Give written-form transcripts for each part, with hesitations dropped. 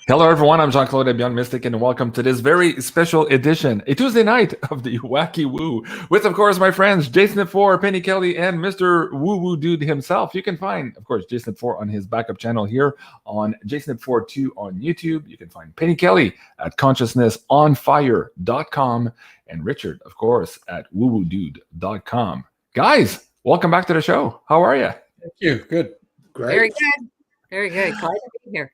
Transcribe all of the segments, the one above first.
Hello, everyone. I'm Jean-Claude BeyondMystic, and welcome to this very special edition, a Tuesday night of the Wacky Woo, with, of course, my friends JSNIP4, Penny Kelly, and Mr. Woo Woo Dude himself. You can find, of course, JSNIP4 on his backup channel here on JSNIP42 on YouTube. You can find Penny Kelly at consciousnessonfire.com and Richard, of course, at woowoodude.com. Guys, welcome back to the show. How are you? Thank you. Good. Great. Very good. Very good. Glad to be here.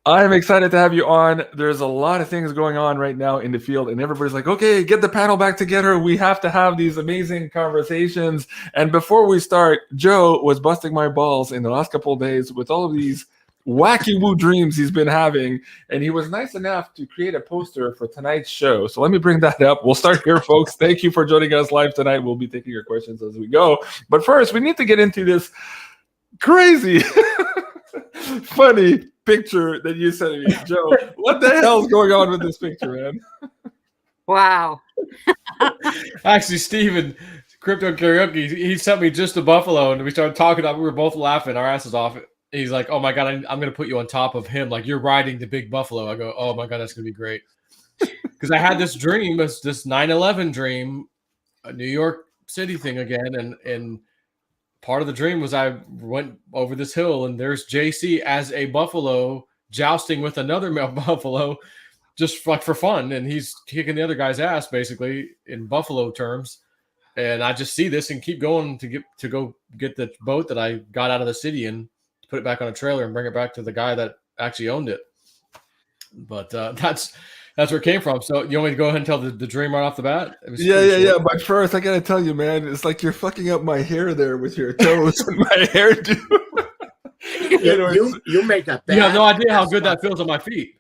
I'm excited to have you on. There's a lot of things going on right now in the field, and everybody's like, okay, get the panel back together. We have to have these amazing conversations. And before we start, Joe was busting my balls in the last couple of days with all of these wacky woo dreams he's been having. And he was nice enough to create a poster for tonight's show. So let me bring that up. We'll start here, folks. Thank you for joining us live tonight. We'll be taking your questions as we go. But first, we need to get into this crazy, funny picture that you sent me. Joe, what the hell's going on with this picture, man? Wow. Actually, Steven, Crypto Karaoke, he sent me just a buffalo, and we started talking. We were both laughing our asses off. He's like, oh my God, I'm going to put you on top of him. Like, you're riding the big buffalo. I go, oh my God, that's going to be great. Because I had this dream, this 9/11 dream, a New York City thing again. And part of the dream was I went over this hill and there's JC as a buffalo jousting with another male buffalo, just like for fun. And he's kicking the other guy's ass, basically, in buffalo terms. And I just see this and keep going to go get the boat that I got out of the city and put it back on a trailer and bring it back to the guy that actually owned it. But that's where it came from. So you want me to go ahead and tell the dream right off the bat? Yeah. But first, I gotta tell you, man, it's like you're fucking up my hair there with your toes and my hairdo. You make that bad. You have no idea how good that feels on my feet.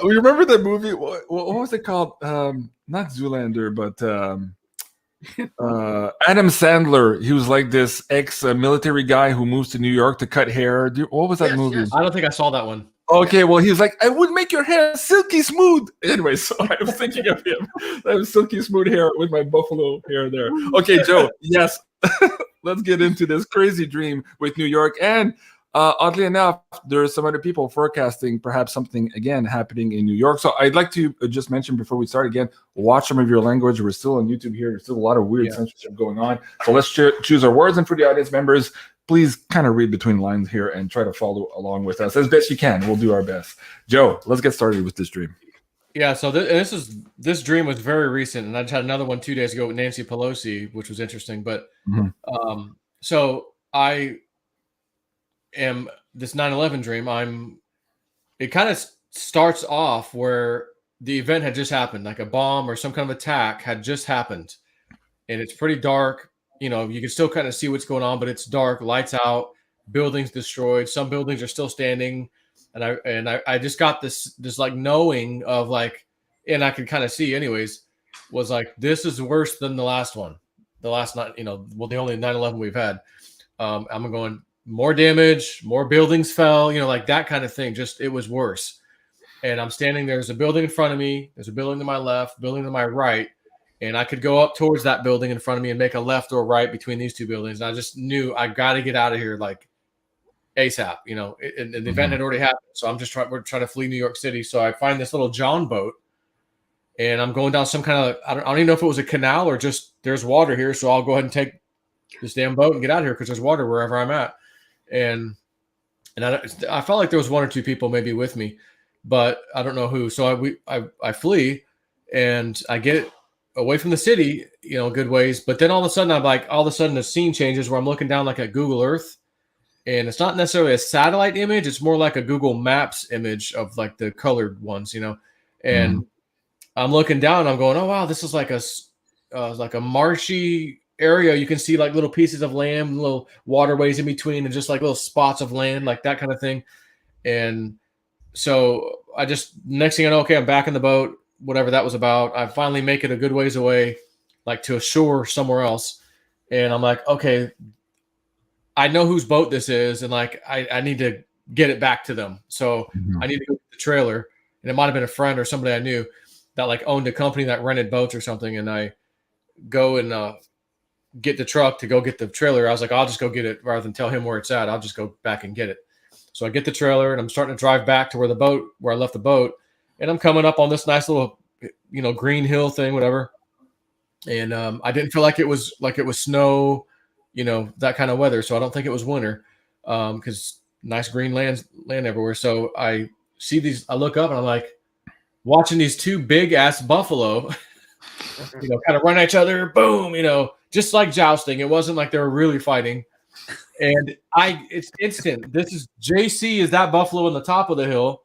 We remember the movie. What was it called? Not Zoolander, but Adam Sandler. He was like this ex-military guy who moves to New York to cut hair. What was that movie? Yes. I don't think I saw that one. Okay, well, he was like, I would make your hair silky smooth. Anyway, so I was thinking of him. I have silky smooth hair with my buffalo hair there. Okay, Joe, yes. Let's get into this crazy dream with New York. And oddly enough, there's some other people forecasting perhaps something, again, happening in New York. So I'd like to just mention before we start again, watch some of your language. We're still on YouTube here. There's still a lot of weird censorship going on. So let's choose our words. And for the audience members, please kind of read between lines here and try to follow along with us as best you can. We'll do our best. Joe, let's get started with this dream. Yeah, so this dream was very recent, and I just had another one 2 days ago with Nancy Pelosi, which was interesting. But so I am this 9/11 dream. It kind of starts off where the event had just happened, like a bomb or some kind of attack had just happened, and it's pretty dark. You know, you can still kind of see what's going on, but it's dark, lights out, buildings destroyed. Some buildings are still standing. And I just got this like knowing of like, and I could kind of see anyways, was like, this is worse than the last one. The last night, the only 9/11 we've had. I'm going more damage, more buildings fell, like that kind of thing. Just, it was worse. And I'm standing, there's a building in front of me. There's a building to my left, building to my right. And I could go up towards that building in front of me and make a left or right between these two buildings. And I just knew I got to get out of here like ASAP, and the event had already happened. So we're trying to flee New York City. So I find this little John boat and I'm going down some kind of, I don't even know if it was a canal or just there's water here. So I'll go ahead and take this damn boat and get out of here because there's water wherever I'm at. And I felt like there was one or two people maybe with me, but I don't know who. So I flee and I get away from the city, good ways. But then all of a sudden the scene changes where I'm looking down like at Google Earth, and it's not necessarily a satellite image. It's more like a Google Maps image of like the colored ones, and I'm looking down and I'm going, oh, wow, this is like a marshy area. You can see like little pieces of land, little waterways in between, and just like little spots of land, like that kind of thing. And so I just, next thing I know, okay, I'm back in the boat, whatever that was about. I finally make it a good ways away, like to a shore somewhere else. And I'm like, okay, I know whose boat this is. And like, I need to get it back to them. So I need to go get the trailer. And it might've been a friend or somebody I knew that like owned a company that rented boats or something. And I go and get the truck to go get the trailer. I was like, I'll just go get it rather than tell him where it's at. I'll just go back and get it. So I get the trailer and I'm starting to drive back to where I left the boat, and I'm coming up on this nice little, green hill thing, whatever. And I didn't feel like it was snow, that kind of weather. So I don't think it was winter, because nice green land everywhere. So I see these. I look up and I'm like watching these two big ass buffalo, kind of run at each other. Boom, just like jousting. It wasn't like they were really fighting. And it's instant. This is JC is that buffalo on the top of the hill,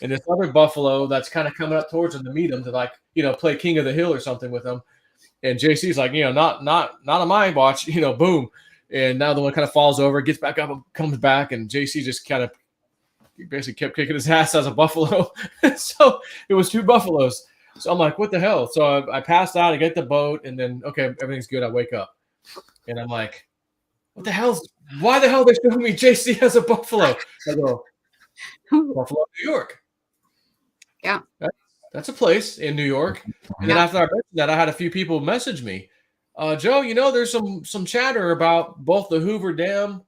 and this other buffalo that's kind of coming up towards him to meet him to play king of the hill or something with him. And JC's like, not on my watch, boom. And now the one kind of falls over, gets back up and comes back, and JC just kind of basically kept kicking his ass as a buffalo. So it was two buffaloes. So I'm like, what the hell? So I passed out, I get the boat, and then okay, everything's good. I wake up, and I'm like, what the hell? Why the hell are they showing me JC as a buffalo? I go, Buffalo, New York. Yeah. That's a place in New York. And then after I mentioned that, I had a few people message me. Joe, there's some chatter about both the Hoover Dam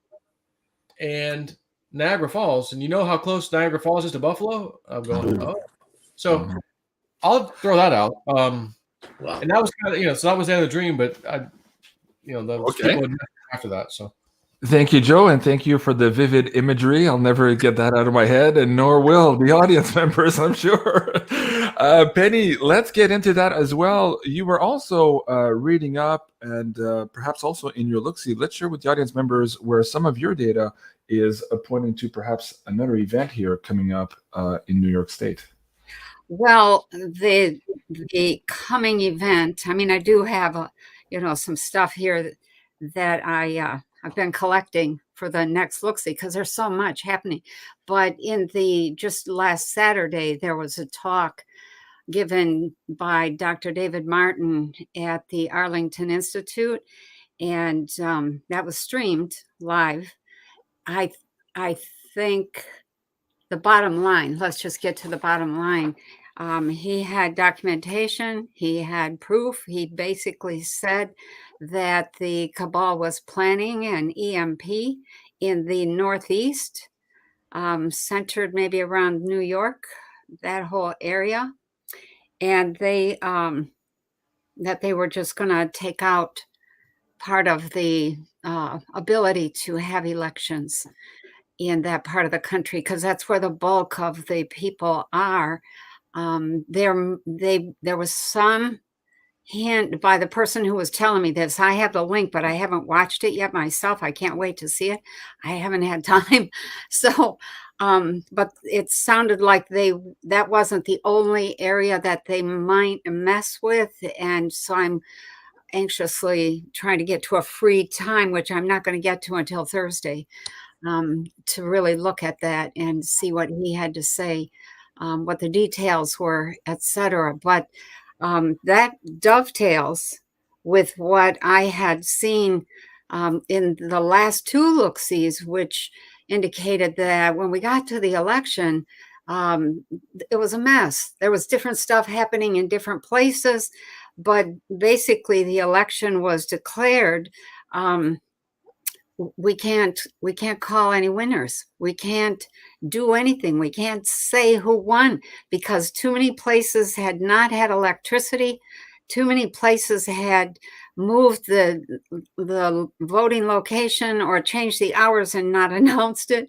and Niagara Falls. And you know how close Niagara Falls is to Buffalo? I'm going, oh. So I'll throw that out. Wow. And that was kind of, so that was the end of the dream, but people after that. So thank you, Joe, and thank you for the vivid imagery. I'll never get that out of my head, and nor will the audience members, I'm sure. Penny, let's get into that as well. You were also reading up, and perhaps also in your look-see. Let's share with the audience members where some of your data is pointing to perhaps another event here coming up in New York State. Well, the coming event, I do have some stuff here that I've been collecting for the next look-see because there's so much happening. But in just last Saturday, there was a talk given by Dr. David Martin at the Arlington Institute, and that was streamed live. I think the bottom line, let's just get to the bottom line. He had documentation, he had proof. He basically said that the cabal was planning an EMP in the Northeast, centered maybe around New York, that whole area. And that they were just going to take out part of the ability to have elections in that part of the country, because that's where the bulk of the people are. There was some hint by the person who was telling me this. I have the link, but I haven't watched it yet myself. I can't wait to see it. I haven't had time. So, but it sounded like that wasn't the only area that they might mess with. And so I'm anxiously trying to get to a free time, which I'm not going to get to until Thursday, to really look at that and see what he had to say, what the details were, etc. But that dovetails with what I had seen in the last two look-sees, which indicated that when we got to the election, it was a mess. There was different stuff happening in different places, but basically the election was declared. We can't call any winners. We can't do anything. We can't say who won because too many places had not had electricity. Too many places had moved the voting location or changed the hours and not announced it.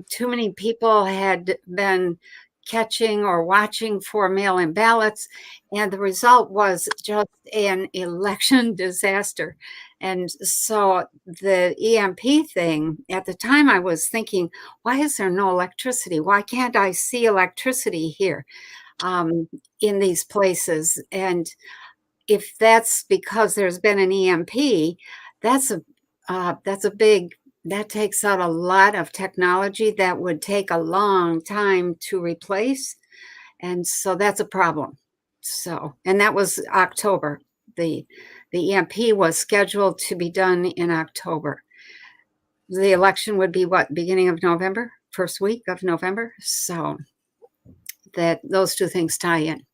Too many people had been catching or watching for mail-in ballots, and the result was just an election disaster. And so the EMP thing, at the time I was thinking, why is there no electricity? Why can't I see electricity here in these places? And if that's because there's been an EMP, that takes out a lot of technology that would take a long time to replace. And so that's a problem. So, and that was October. The EMP was scheduled to be done in October. The election would be what, beginning of November, first week of November. So that those two things tie in.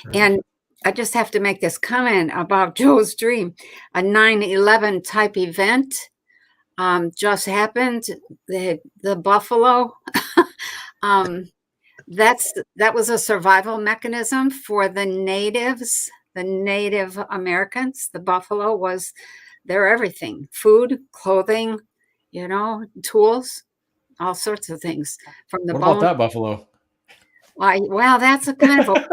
Right. And I just have to make this comment about Joe's dream, a 9/11 type event. just happened. The buffalo. That was a survival mechanism for the natives, the Native Americans. The buffalo was their everything: food, clothing, tools, all sorts of things from the What bone. about that buffalo? Well, that's a kind of a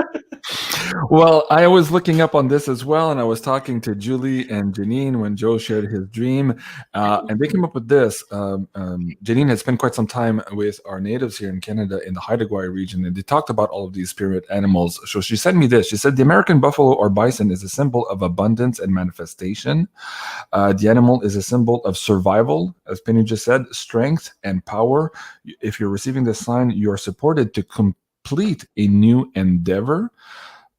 Well, I was looking up on this as well, and I was talking to Julie and Janine when Joe shared his dream, and they came up with this. Janine had spent quite some time with our natives here in Canada in the Haida Gwaii region, and they talked about all of these spirit animals. So she sent me this. She said, the American buffalo or bison is a symbol of abundance and manifestation. The animal is a symbol of survival, as Penny just said, strength and power. If you're receiving this sign, you're supported to complete a new endeavor.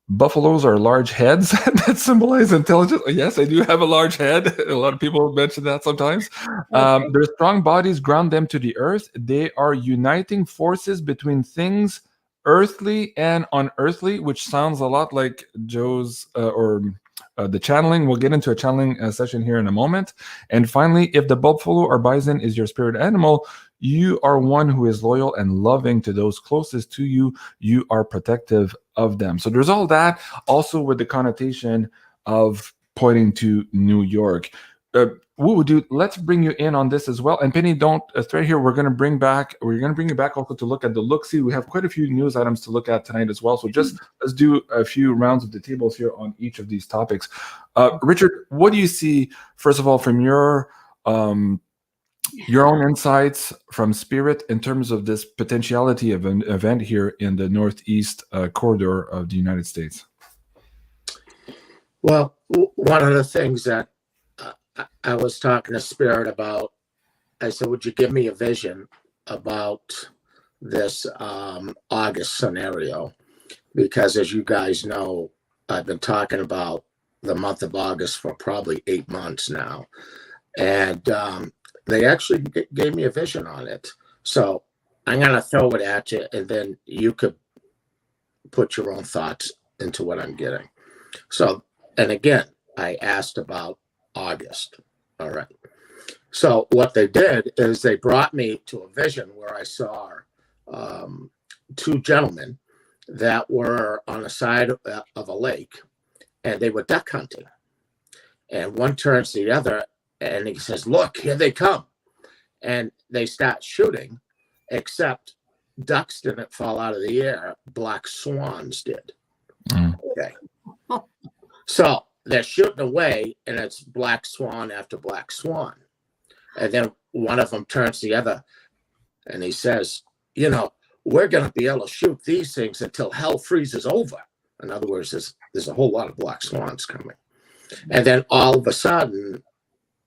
Buffaloes are large heads that symbolize intelligence. Yes, I do have a large head. A lot of people mention that sometimes. Their strong bodies ground them to the earth. They are uniting forces between things earthly and unearthly, which sounds a lot like Joe's the channeling. We'll get into a channeling session here in a moment. And finally, if the buffalo or bison is your spirit animal, you are one who is loyal and loving to those closest to you. You are protective of them. So there's all that, also with the connotation of pointing to New York. Let's bring you in on this as well. And Penny, don't stray here. We're going to bring you back also to look at the look-see. We have quite a few news items to look at tonight as well. So just let's do a few rounds of the tables here on each of these topics. Richard, what do you see, first of all, from your own insights from spirit in terms of this potentiality of an event here in the northeast corridor of the United States? Well, one of the things that I was talking to Spirit about, I said, would you give me a vision about this August scenario? Because as you guys know, I've been talking about the month of August for probably 8 months now. And they actually gave me a vision on it. So I'm going to throw it at you, and then you could put your own thoughts into what I'm getting. So, and again, I asked about August. All right. So what they did is they brought me to a vision where I saw two gentlemen that were on the side of a lake, and they were duck hunting. And one turns to the other, and he says, look, here they come. And they start shooting, except ducks didn't fall out of the air. Black swans did. Okay. So they're shooting away, and it's black swan after black swan. And then one of them turns to the other, and he says, we're going to be able to shoot these things until hell freezes over. In other words, there's a whole lot of black swans coming. And then all of a sudden,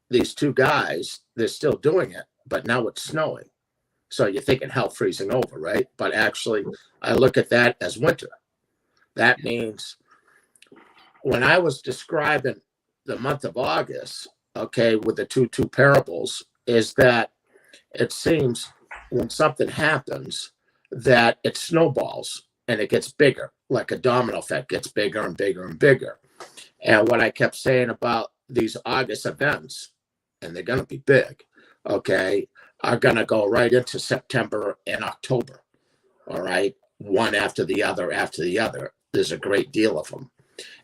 these two guys, they're still doing it, but now it's snowing. So you're thinking hell freezing over, right? But actually, I look at that as winter. That means when I was describing the month of August, okay, with the two parables, is that it seems when something happens that it snowballs and it gets bigger, like a domino effect, gets bigger and bigger and bigger. And what I kept saying about these August events, and they're going to be big, okay, are going to go right into September and October, all right, one after the other after the other. There's a great deal of them.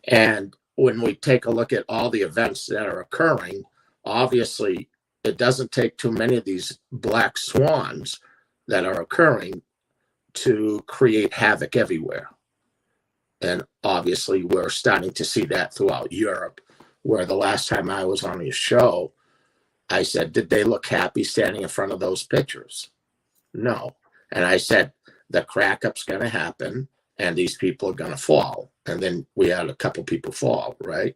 And when we take a look at all the events that are occurring, obviously, it doesn't take too many of these black swans that are occurring to create havoc everywhere. And obviously, we're starting to see that throughout Europe, where the last time I was on your show, I said, did they look happy standing in front of those pictures? No. And I said, the crack up's going to happen, and these people are going to fall. And then we had a couple people fall, right?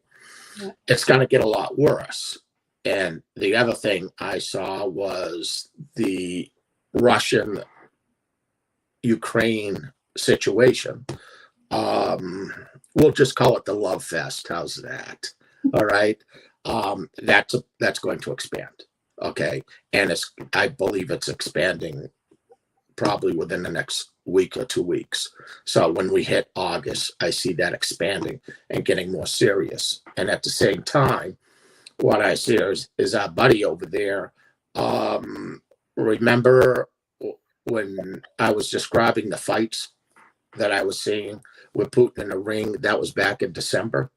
Yeah. It's going to get a lot worse. And the other thing I saw was the Russian-Ukraine situation. We'll just call it the love fest. How's that? All right. That's going to expand. Okay. And I believe it's expanding probably within the next week or 2 weeks. So when we hit August, I see that expanding and getting more serious. And at the same time, what I see is our buddy over there Remember when I was describing the fights that I was seeing with Putin in the ring? That was back in December.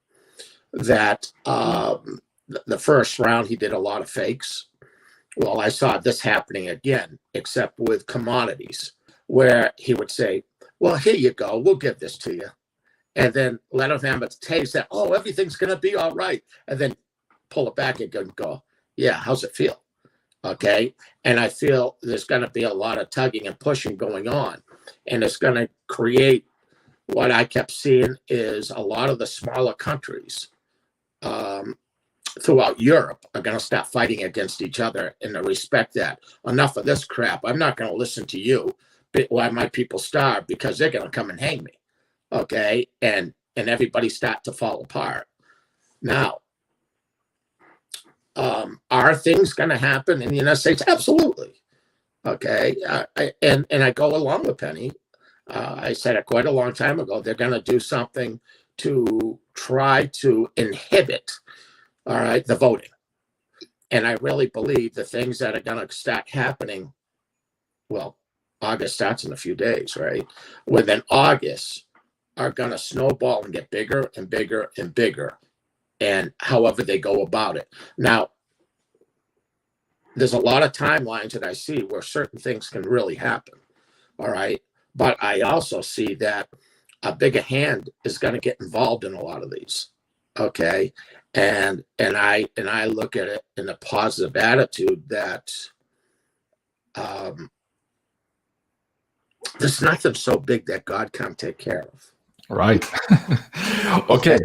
That the first round, he did a lot of fakes. Well, I saw this happening again, except with commodities, where he would say, well, here you go, we'll give this to you. And then let him have a taste that, oh, everything's going to be all right. And then pull it back again and go, yeah, how's it feel? Okay. And I feel there's going to be a lot of tugging and pushing going on. And it's going to create what I kept seeing is a lot of the smaller countries throughout Europe are going to start fighting against each other in the respect that enough of this crap. I'm not going to listen to you why my people starve, because they're going to come and hang me. Okay. And everybody start to fall apart. Now, are things going to happen in the United States? Absolutely. Okay. And I go along with Penny. I said it quite a long time ago. They're going to do something to try to inhibit, all right, the voting. And I really believe the things that are going to start happening, well, August starts in a few days, right? Within August are going to snowball and get bigger and bigger and bigger. And however they go about it. Now, there's a lot of timelines that I see where certain things can really happen. All right. But I also see that a bigger hand is going to get involved in a lot of these. Okay. And I look at it in a positive attitude that there's nothing so big that God can't take care of. Right. Okay.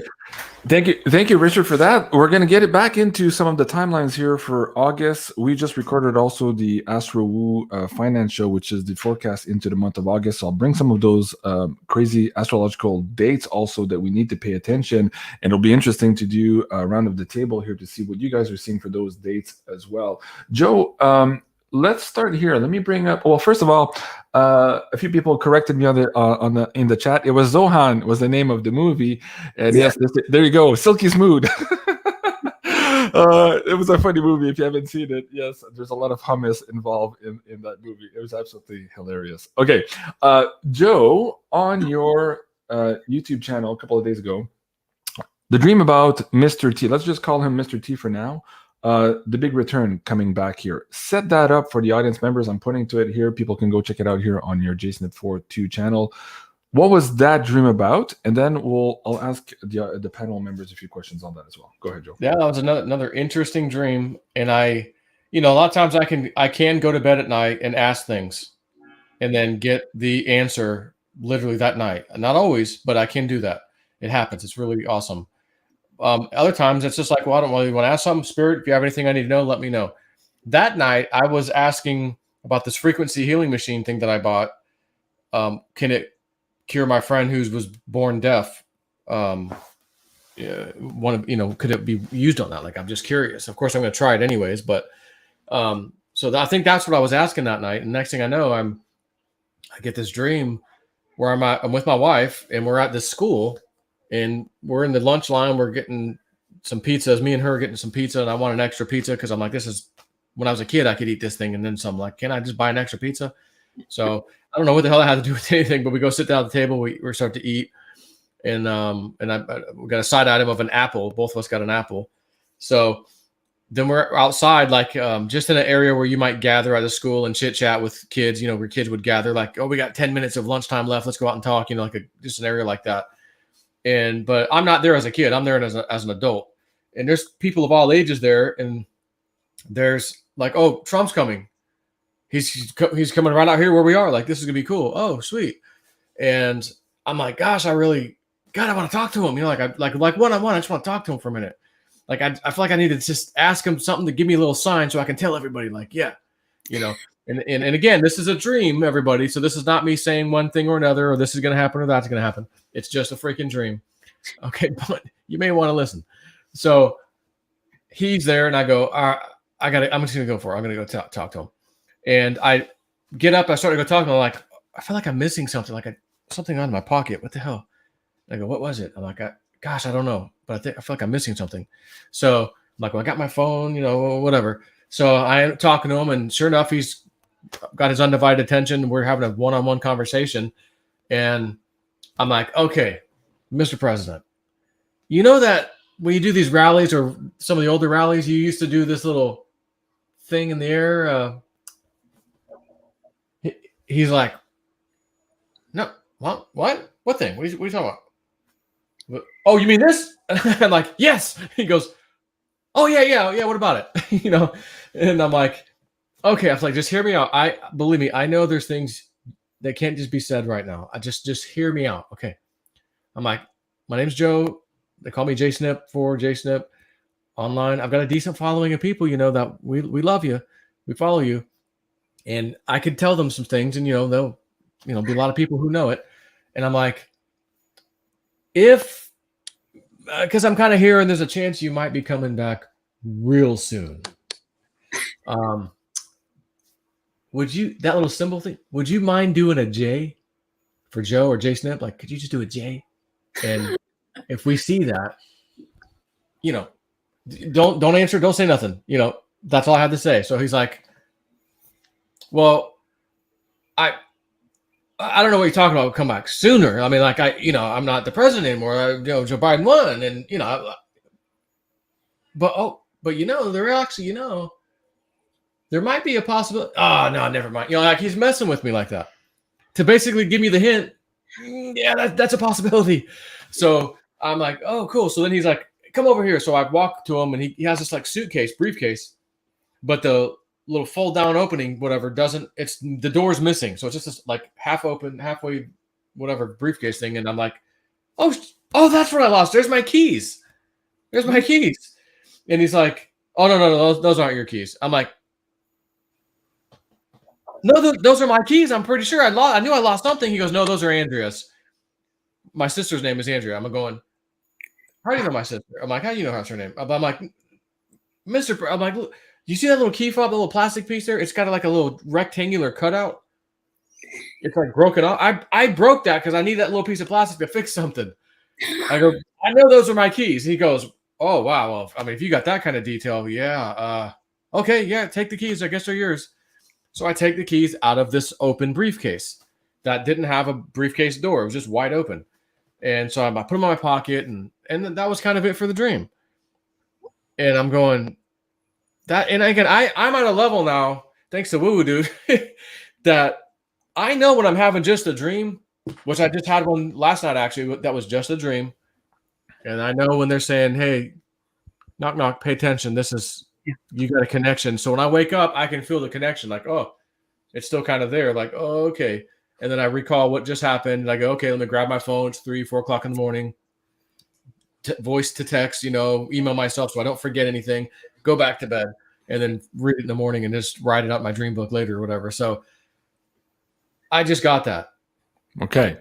Thank you, Richard, for that. We're going to get it back into some of the timelines here for August. We just recorded also the Astro Woo Finance Show, which is the forecast into the month of August. So I'll bring some of those crazy astrological dates also that we need to pay attention. And it'll be interesting to do a round of the table here to see what you guys are seeing for those dates as well. Joe, let's start here. Let me bring up. Well, first of all, a few people corrected me in the chat. It was Zohan was the name of the movie, and yes, there you go, Silky Smooth. It was a funny movie if you haven't seen it. Yes, there's a lot of hummus involved in that movie. It was absolutely hilarious. Okay, Joe, on your YouTube channel a couple of days ago, the dream about Mr. T. Let's just call him Mr. T for now. The big return coming back here. Set that up for the audience members. I'm pointing to it here. People can go check it out here on your JSNIP4 2 channel. What was that dream about? And then I'll ask the panel members a few questions on that as well. Go ahead, Joe. Yeah, that was another interesting dream. And a lot of times I can go to bed at night and ask things and then get the answer literally that night. Not always, but I can do that. It happens. It's really awesome. Other times it's just like, well, I don't really want to ask something. Spirit, if you have anything I need to know, let me know. That night I was asking about this frequency healing machine thing that I bought. Can it cure my friend who was born deaf? Could it be used on that? Like, I'm just curious. Of course I'm going to try it anyways, but so I think that's what I was asking that night. And next thing I know, I get this dream where I'm with my wife and we're at this school. And we're in the lunch line. We're getting some pizzas. Me and her are getting some pizza. And I want an extra pizza because I'm like, this is when I was a kid, I could eat this thing. And then some. Like, can I just buy an extra pizza? So I don't know what the hell that had to do with anything. But we go sit down at the table. We start to eat. And we got a side item of an apple. Both of us got an apple. So then we're outside, like just in an area where you might gather at a school and chit chat with kids. Where kids would gather. Like, oh, we got 10 minutes of lunchtime left. Let's go out and talk. Just an area like that. But I'm not there as a kid. I'm there as an adult. And there's people of all ages there. And there's like, oh, Trump's coming. He's coming right out here where we are. Like, this is gonna be cool. Oh, sweet. And I'm like, gosh, I want to talk to him. Like one-on-one. I just want to talk to him for a minute. Like, I feel like I need to just ask him something to give me a little sign so I can tell everybody, like, yeah, And again, this is a dream, everybody. So this is not me saying one thing or another, or this is going to happen or that's going to happen. It's just a freaking dream. Okay, but you may want to listen. So he's there, and I go, I'm just going to go for it. I'm going to go talk to him. And I get up, I start to go talk to him. I'm like, I feel like I'm missing something, like something out of my pocket. What the hell? And I go, what was it? I'm like, gosh, I don't know, but I feel like I'm missing something. So I'm like, well, I got my phone, whatever. So I am talking to him, and sure enough, he's got his undivided attention. We're having a one-on-one conversation, and I'm like, okay, Mr. President, you know that when you do these rallies or some of the older rallies, you used to do this little thing in the air. He's like, no, what thing? What are you talking about? Oh, you mean this? I'm like, yes. He goes, oh yeah. What about it? And I'm like, okay. I was like, just hear me out. Believe me, I know there's things that can't just be said right now. I just hear me out. Okay. I'm like, my name's Joe. They call me JSNIP4 Jean-Claude online. I've got a decent following of people, that we love you. We follow you. And I could tell them some things, and there'll be a lot of people who know it. And I'm like, because I'm kind of hearing there's a chance you might be coming back real soon. Would you, that little symbol thing, would you mind doing a J for Joe or JSNIP? Like, could you just do a J? And if we see that, don't answer, don't say nothing. That's all I have to say. So he's like, well, I don't know what you're talking about. Come back sooner. I mean, like I'm not the president anymore. Joe Biden won, and but there actually, there might be a possibility. Oh no, never mind. Like he's messing with me like that to basically give me the hint. Yeah, that's a possibility. So I'm like, oh, cool. So then he's like, come over here. So I walk to him, and he has this like briefcase, but the little fold down opening, whatever, it's the door's missing. So it's just this like half open, halfway, whatever briefcase thing. And I'm like, oh, that's what I lost. There's my keys. And he's like, oh, no, those aren't your keys. I'm like, no, those are my keys. I'm pretty sure I knew I lost something. He goes, no, those are Andrea's. My sister's name is Andrea. I'm going, how do you know my sister? I'm like, how do you know her name? I'm like, I'm like, look, you see that little key fob, the little plastic piece there? It's got like a little rectangular cutout. It's like broken off. I broke that because I need that little piece of plastic to fix something. I go, I know those are my keys. He goes, oh, wow. Well, I mean, if you got that kind of detail, yeah. Okay, yeah, take the keys. I guess they're yours. So I take the keys out of this open briefcase that didn't have a briefcase door. It was just wide open. And so I put them in my pocket, and that was kind of it for the dream. And I'm going, and again, I'm at a level now, thanks to Woo Woo Dude, that I know when I'm having just a dream, which I just had one last night, actually, that was just a dream. And I know when they're saying, hey, knock, knock, pay attention. You got a connection. So when I wake up, I can feel the connection. Like, oh, it's still kind of there. Like, oh, okay. And then I recall what just happened. And I go, okay, let me grab my phone. It's 3, 4 o'clock in the morning. Voice to text, email myself so I don't forget anything. Go back to bed, and then read it in the morning and just write it up in my dream book later or whatever. So I just got that. Okay.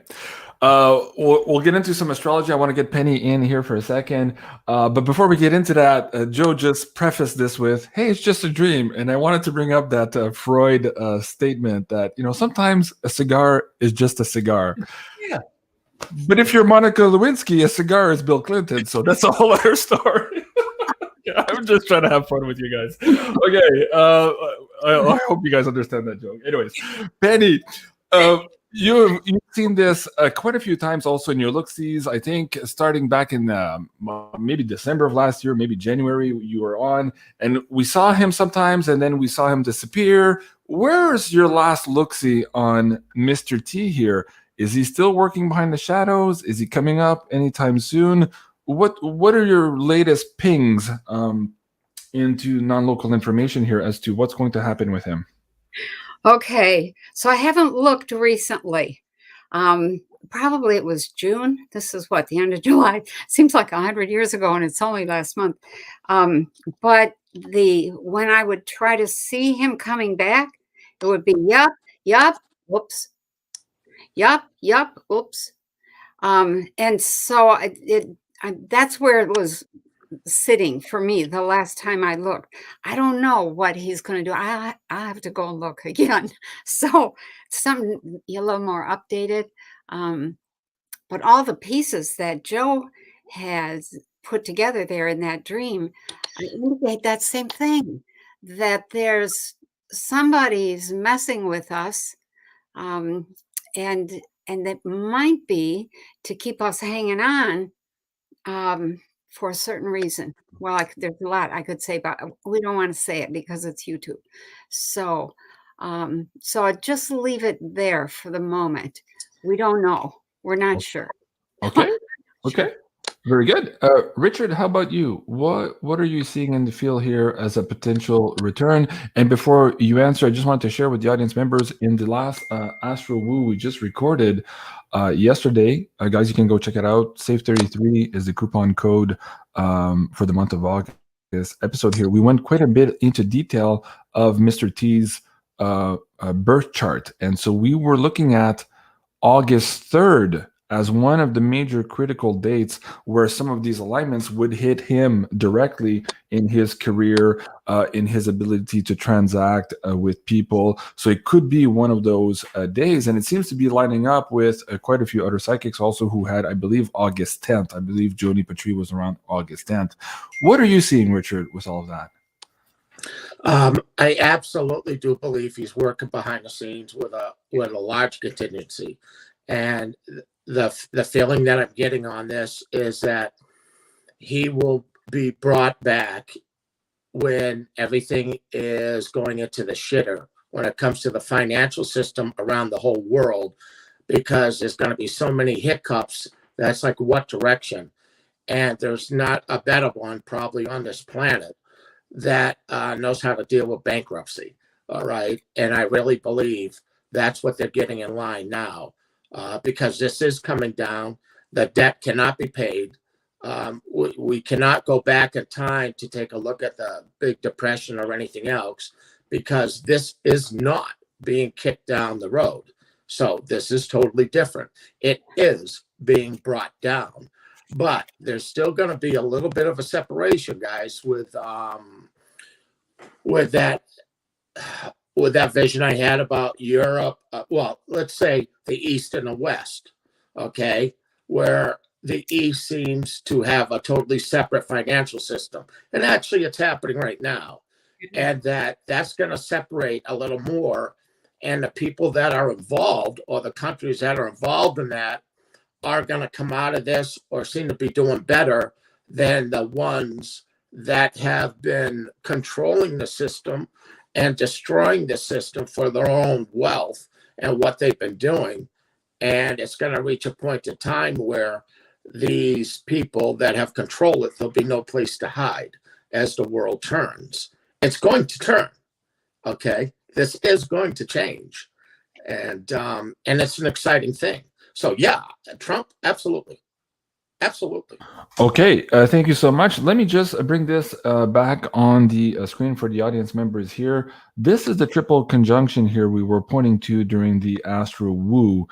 We'll get into some astrology. I want to get Penny in here for a second. But before we get into that, Joe just prefaced this with, hey, it's just a dream. And I wanted to bring up that Freud statement that, sometimes a cigar is just a cigar. Yeah. But if you're Monica Lewinsky, a cigar is Bill Clinton. So that's a whole other story. Yeah, I'm just trying to have fun with you guys. Okay. I hope you guys understand that joke. Anyways, Penny, you've seen this quite a few times also in your look-sees. I think starting back in maybe December of last year, maybe January, you were on, and we saw him sometimes, and then we saw him disappear. Where's your last look-see on Mr. T here? Is he still working behind the shadows? Is he coming up anytime soon? What are your latest pings into non-local information here as to what's going to happen with him? Okay, so I haven't looked recently. Probably it was June. This is what, the end of July? Seems like 100 years ago, and it's only last month. But when I would try to see him coming back, it would be yup, whoops, yup, whoops. And so that's where it was sitting for me the last time I looked. I don't know what he's going to do. I have to go and look again. So something a little more updated. But all the pieces that Joe has put together there in that dream indicate that same thing, that there's somebody's messing with us, and that might be to keep us hanging on for a certain reason. Well, there's a lot I could say, but we don't want to say it because it's YouTube. So, so I just leave it there for the moment. We don't know. We're not sure. Okay. Okay. Very good. Richard, how about you? What are you seeing in the field here as a potential return? And before you answer, I just wanted to share with the audience members in the last Astro Woo we just recorded yesterday. Guys, you can go check it out. Save33 is the coupon code for the month of August. This episode here, we went quite a bit into detail of Mr. T's birth chart. And so we were looking at August 3rd as one of the major critical dates where some of these alignments would hit him directly in his career, in his ability to transact with people. So it could be one of those days. And it seems to be lining up with quite a few other psychics also who had, I believe, August 10th. I believe Joni Patry was around August 10th. What are you seeing, Richard, with all of that? I absolutely do believe he's working behind the scenes with a large contingency. And the feeling that I'm getting on this is that he will be brought back when everything is going into the shitter when it comes to the financial system around the whole world, because there's going to be so many hiccups. That's like, what direction? And there's not a better one probably on this planet that knows how to deal with bankruptcy. All right. And I really believe that's what they're getting in line now. Because this is coming down. The debt cannot be paid. We cannot go back in time to take a look at the Big Depression or anything else, because this is not being kicked down the road. So this is totally different. It is being brought down, but there's still going to be a little bit of a separation, guys, with that vision I had about Europe, well, let's say the East and the West, okay, where the East seems to have a totally separate financial system. And actually, it's happening right now. And that's going to separate a little more. And the people that are involved, or the countries that are involved in that, are going to come out of this or seem to be doing better than the ones that have been controlling the system and destroying the system for their own wealth and what they've been doing. And it's going to reach a point in time where these people that have control it, there'll be no place to hide as the world turns. It's going to turn, okay? This is going to change. And it's an exciting thing. So yeah, Trump, absolutely. Absolutely. Okay, thank you so much. Let me just bring this back on the screen for the audience members here. This is the triple conjunction here we were pointing to during the Astro Woo,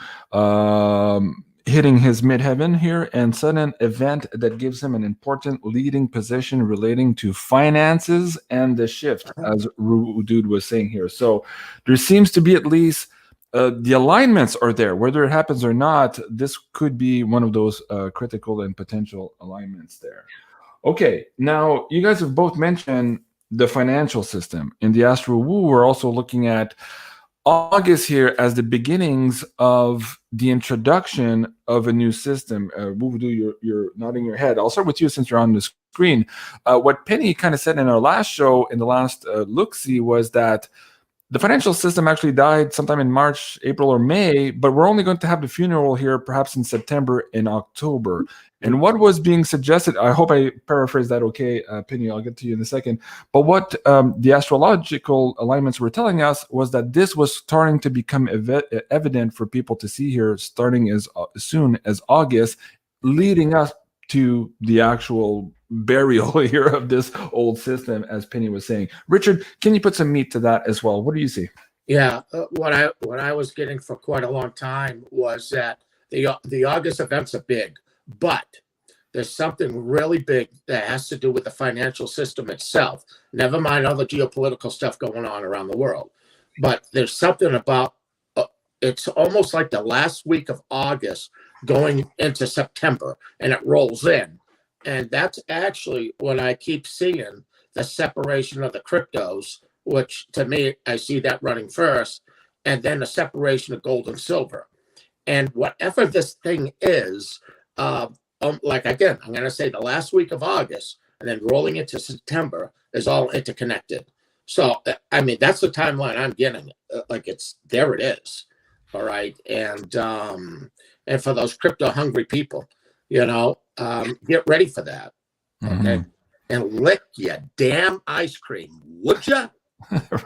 hitting his midheaven here, and sudden event that gives him an important leading position relating to finances and the shift, as Dude was saying here. So there seems to be at least the alignments are there. Whether it happens or not, this could be one of those critical and potential alignments there. Okay, now you guys have both mentioned the financial system. In the Astro Woo, we're also looking at August here as the beginnings of the introduction of a new system. Woo-Doo, you're nodding your head. I'll start with you since you're on the screen. What Penny kind of said in our last show, in the last look-see, was that the financial system actually died sometime in March, April, or May, but we're only going to have the funeral here perhaps in September and October. And what was being suggested, I hope I paraphrased that okay, Penny, I'll get to you in a second. But what the astrological alignments were telling us was that this was starting to become evident for people to see here, starting as soon as August, leading us to the actual burial here of this old system, as Penny was saying. Richard, can you put some meat to that as well? What do you see? Yeah, what I was getting for quite a long time was that the August events are big, but there's something really big that has to do with the financial system itself. Never mind all the geopolitical stuff going on around the world, but there's something about it's almost like the last week of August going into September, and it rolls in. And that's actually what I keep seeing, the separation of the cryptos, which to me, I see that running first, and then the separation of gold and silver. And whatever this thing is, like again, I'm going to say the last week of August and then rolling into September is all interconnected. So, I mean, that's the timeline I'm getting. Like there it is. All right. And for those crypto hungry people, get ready for that. Okay. Mm-hmm. And lick your damn ice cream, would you?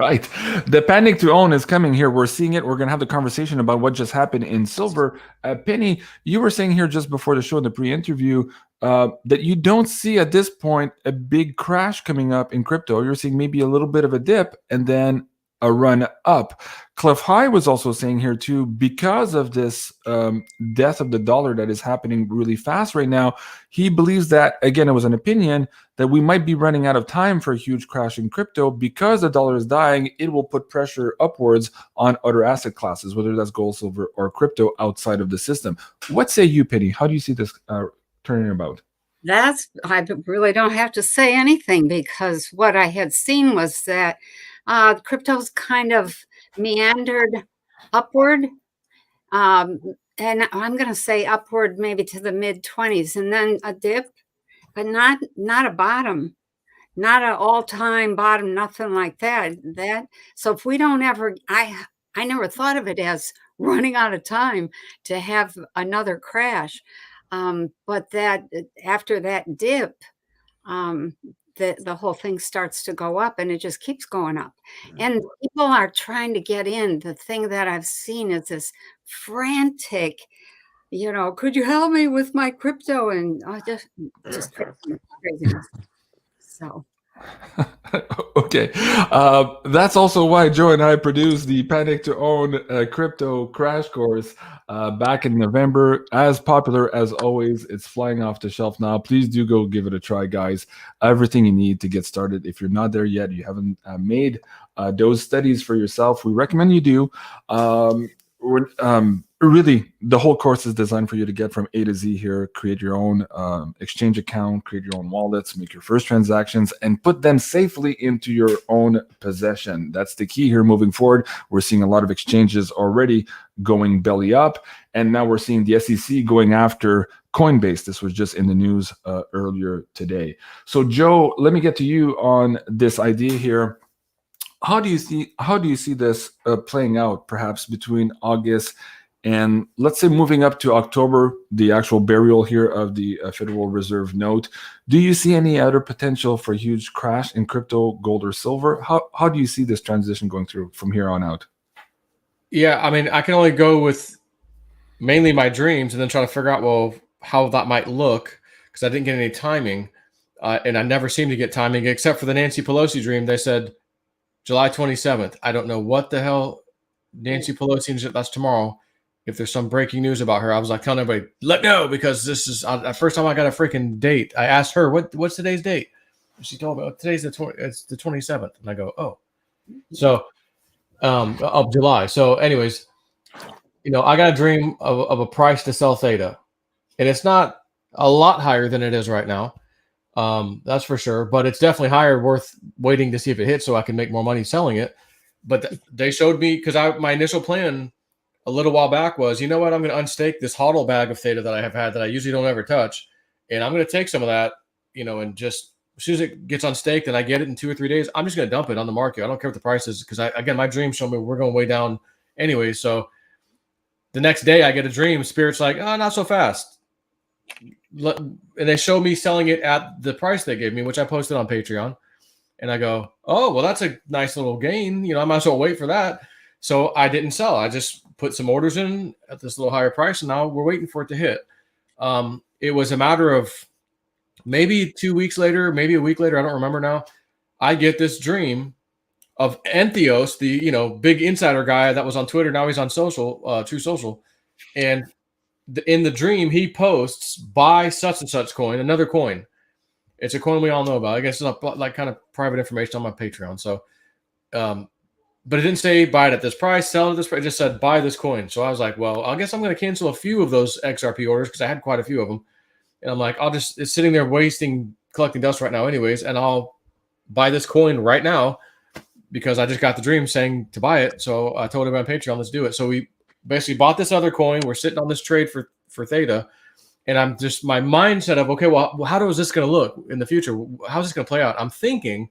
Right. The panic to own is coming here. We're seeing it. We're going to have the conversation about what just happened in silver. Penny, you were saying here just before the show in the pre-interview that you don't see at this point a big crash coming up in crypto. You're seeing maybe a little bit of a dip and then a run up. Cliff High was also saying here too, because of this death of the dollar that is happening really fast right now, he believes that, again, it was an opinion, that we might be running out of time for a huge crash in crypto because the dollar is dying. It will put pressure upwards on other asset classes, whether that's gold, silver, or crypto outside of the system. What say you, Penny? How do you see this turning about? I really don't have to say anything, because what I had seen was that crypto's kind of meandered upward. And I'm going to say upward maybe to the mid-20s, and then a dip, but not a bottom, not an all-time bottom, nothing like that. So if we don't ever, I never thought of it as running out of time to have another crash. But that after that dip, the whole thing starts to go up, and it just keeps going up. And people are trying to get in. The thing that I've seen is this frantic, could you help me with my crypto? And just craziness. So. Okay. That's also why Joe and I produced the Panic to Own Crypto Crash Course back in November. As popular as always, it's flying off the shelf now. Please do go give it a try, guys. Everything you need to get started. If you're not there yet, you haven't made those studies for yourself, we recommend you do. Really, the whole course is designed for you to get from A to Z here, create your own exchange account, create your own wallets, make your first transactions, and put them safely into your own possession. That's the key here moving forward. We're seeing a lot of exchanges already going belly up, and now we're seeing the SEC going after Coinbase. This was just in the news earlier today. So, Joe, let me get to you on this idea here. How do you see this playing out, perhaps between August and, let's say, moving up to October, the actual burial here of the Federal Reserve note? Do you see any other potential for a huge crash in crypto, gold, or silver? How do you see this transition going through from here on out? Yeah, I mean, I can only go with mainly my dreams and then try to figure out, well, how that might look, because I didn't get any timing, and I never seem to get timing, except for the Nancy Pelosi dream. They said July 27th. I don't know what the hell Nancy Pelosi, that's tomorrow. If there's some breaking news about her, I was like telling everybody, let go, because this is the first time I got a freaking date. I asked her, what's today's date? She told me, today's it's the 27th. And I go, oh. So, of July. So anyways, I got a dream of a price to sell Theta. And it's not a lot higher than it is right now. That's for sure. But it's definitely higher, worth waiting to see if it hits so I can make more money selling it. But they showed me, because my initial plan a little while back was, you know what, I'm going to unstake this HODL bag of Theta that I have had that I usually don't ever touch. And I'm going to take some of that, and just as soon as it gets unstaked and I get it in 2 or 3 days, I'm just going to dump it on the market. I don't care what the price is, because again, my dreams show me we're going way down anyway. So the next day I get a dream, Spirit's like, oh, not so fast. And they show me selling it at the price they gave me, which I posted on Patreon. And I go, oh, well, that's a nice little gain. I might as well wait for that. So I didn't sell. I just put some orders in at this little higher price, and now we're waiting for it to hit. It was a matter of maybe 2 weeks later, maybe a week later, I don't remember now. I get this dream of Entheos, the big insider guy that was on Twitter. Now he's on True Social, and in the dream he posts, buy such and such coin, another coin. It's a coin we all know about. I guess it's like kind of private information on my Patreon. So, but it didn't say buy it at this price, sell it at this price. It just said buy this coin. So I was like, well, I guess I'm going to cancel a few of those XRP orders, because I had quite a few of them. And I'm like, it's sitting there collecting dust right now anyways. And I'll buy this coin right now because I just got the dream saying to buy it. So I told him on Patreon, let's do it. So we basically bought this other coin. We're sitting on this trade for Theta. And I'm just, my mindset of, okay, well, how is this going to look in the future? How's this going to play out? I'm thinking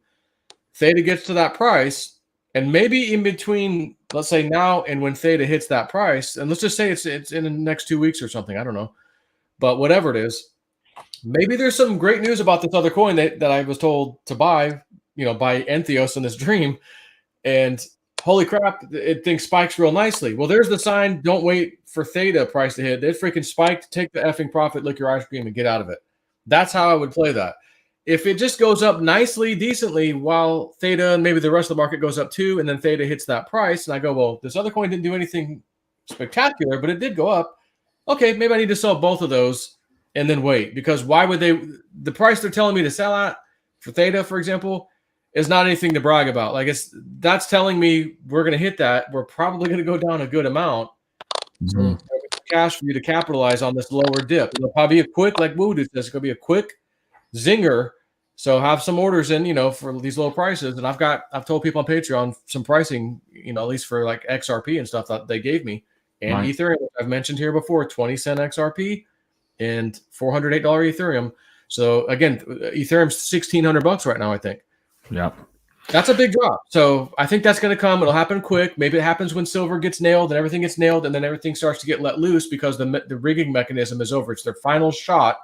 Theta gets to that price, and maybe in between, let's say now and when Theta hits that price, and let's just say it's in the next 2 weeks or something. I don't know. But whatever it is, maybe there's some great news about this other coin that I was told to buy, by Entheos in this dream. And holy crap, it thinks spikes real nicely. Well, there's the sign. Don't wait for Theta price to hit. It freaking spiked. Take the effing profit, lick your ice cream, and get out of it. That's how I would play that. If it just goes up nicely, decently, while Theta and maybe the rest of the market goes up too, and then Theta hits that price, and I go, well, this other coin didn't do anything spectacular, but it did go up. Okay, maybe I need to sell both of those and then wait, because why would they? The price they're telling me to sell at for Theta, for example, is not anything to brag about. Like that's telling me we're going to hit that. We're probably going to go down a good amount. So cash for you to capitalize on this lower dip. It'll probably be a quick, like Wood says, it's going to be a quick zinger. So have some orders in, for these low prices. And I've told people on Patreon some pricing, at least for like XRP and stuff that they gave me. And right. Ethereum, which I've mentioned here before, 20 cent XRP and $408 Ethereum. So again, Ethereum's $1,600 right now, I think. Yeah. That's a big drop. So I think that's going to come. It'll happen quick. Maybe it happens when silver gets nailed and everything gets nailed, and then everything starts to get let loose because the rigging mechanism is over. It's their final shot,